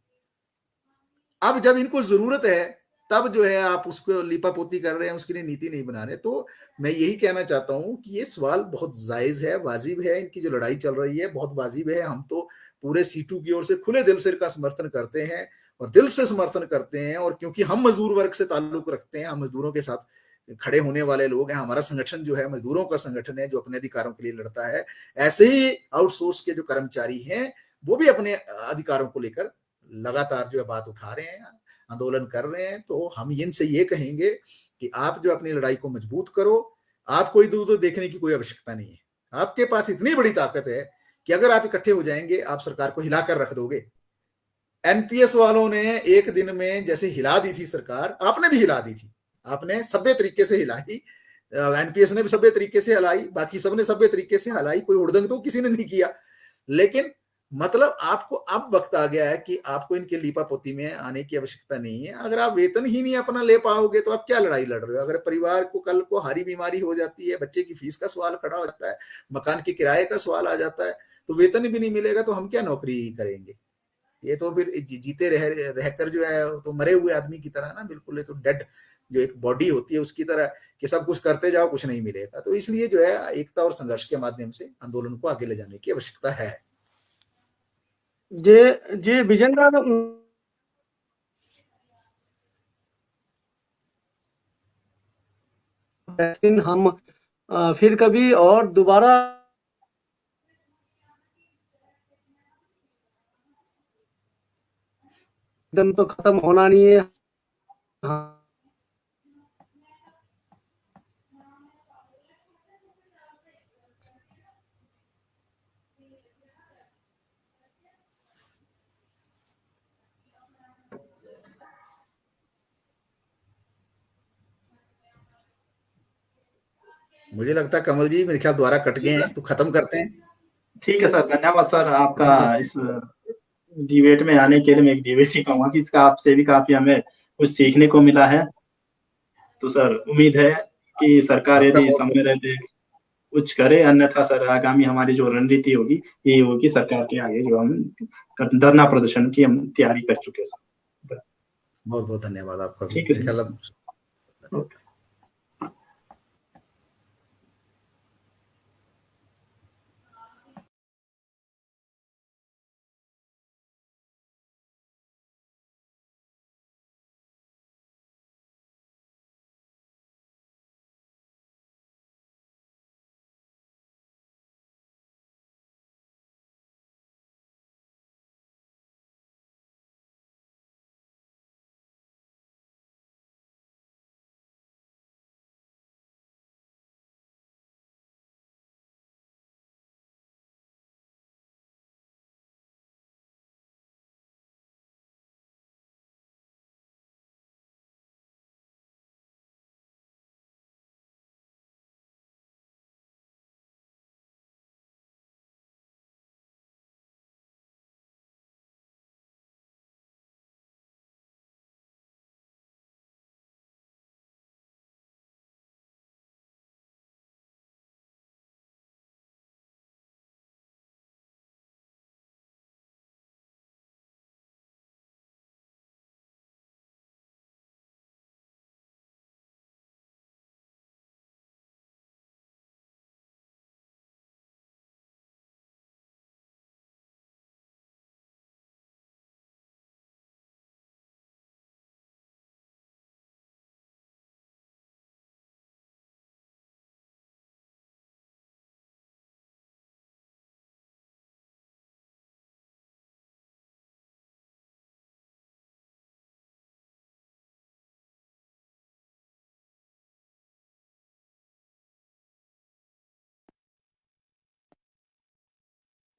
अब जब इनको जरूरत है तब जो है आप उसको लीपापोती कर रहे हैं, उसके लिए नीति नहीं बना रहे। तो मैं यही कहना चाहता हूं कि ये सवाल बहुत जायज है, वाजिब है, इनकी जो लड़ाई चल रही है बहुत वाजिब है। हम तो पूरे C2 की ओर से खुले दिल से इनका समर्थन करते हैं और दिल से समर्थन करते हैं। और क्योंकि हम मजदूर वर्ग से ताल्लुक रखते हैं, हम मजदूरों के साथ खड़े होने वाले लोग हैं, हमारा संगठन जो है मजदूरों का संगठन है जो अपने अधिकारों के लिए लड़ता है। ऐसे ही आउटसोर्स के जो कर्मचारी हैं वो भी अपने अधिकारों को लेकर लगातार जो है बात उठा रहे हैं, आंदोलन कर रहे हैं। तो हम इनसे ये कहेंगे कि आप जो अपनी लड़ाई को मजबूत करो, आपको इधर उधर देखने की कोई आवश्यकता नहीं है। आपके पास इतनी बड़ी ताकत है कि अगर आप इकट्ठे हो जाएंगे आप सरकार को हिलाकर रख दोगे। एनपीएस वालों ने एक दिन में जैसे हिला दी थी सरकार, आपने भी हिला दी थी, आपने सभ्य तरीके से हिलाई, एनपीएस ने भी सभ्य तरीके से हिलाई, बाकी सबने सभ्य तरीके से हिलाई, कोई उड़दंग तो किसी ने नहीं किया। लेकिन मतलब आपको अब वक्त आ गया है कि आपको इनके लीपापोती में आने की आवश्यकता नहीं है। अगर आप वेतन ही नहीं अपना ले पाओगे तो आप क्या लड़ाई लड़ रहे हो? अगर परिवार को कल को हारी बीमारी हो जाती है, बच्चे की फीस का सवाल खड़ा हो जाता है, मकान के किराए का सवाल आ जाता है, तो वेतन भी नहीं मिलेगा तो हम क्या नौकरी करेंगे? ये तो फिर जीते रहकर जो है तो मरे हुए आदमी की तरह ना, बिल्कुल ये तो डेड जो एक बॉडी होती है उसकी तरह कि सब कुछ करते जाओ कुछ नहीं मिलेगा। तो इसलिए जो है एकता और संघर्ष के माध्यम से आंदोलन को आगे ले जाने की आवश्यकता है। जी जी विजेंद्र, लेकिन हम फिर कभी और दोबारा एकदम तो खत्म होना नहीं है। हाँ, मुझे लगता है कमल जी मेरे ख्याल द्वारा कट गए हैं, तो खत्म करते हैं। ठीक है सर, धन्यवाद सर आपका अच्छा, इस डिबेट में आने के लिए। मैं एक डिबेट ही कहूँगा कि इसका आपसे भी काफी हमें कुछ सीखने को मिला है। तो सर उम्मीद है कि सरकार आपका यदि बहुत समय बहुत रहते कुछ करे, अन्यथा सर आगामी हमारी जो रणनीति होगी ये होगी सरकार के आगे जो हम धरना प्रदर्शन की हम तैयारी कर चुके हैं सर। बहुत बहुत धन्यवाद आपका भी, ठीक है मेरे ख्याल अब सर।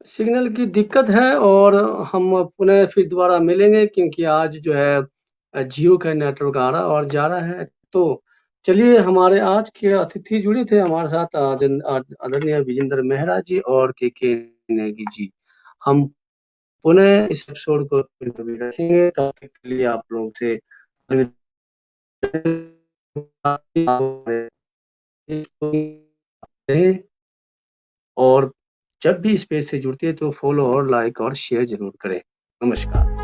सिग्नल की दिक्कत है और हम पुनः फिर दोबारा मिलेंगे क्योंकि आज जो है जियो का नेटवर्क आ रहा और जा रहा है। तो चलिए, हमारे आज के अतिथि जुड़े थे हमारे साथ आदरणीय विजेंद्र मेहरा जी और के नेगी जी। हम पुनः इस एपिसोड को फिर कभी रखेंगे, तब तक के लिए आप लोग से रहे। और जब भी स्पेस से जुड़ते हैं तो फॉलो और लाइक और शेयर जरूर करें। नमस्कार।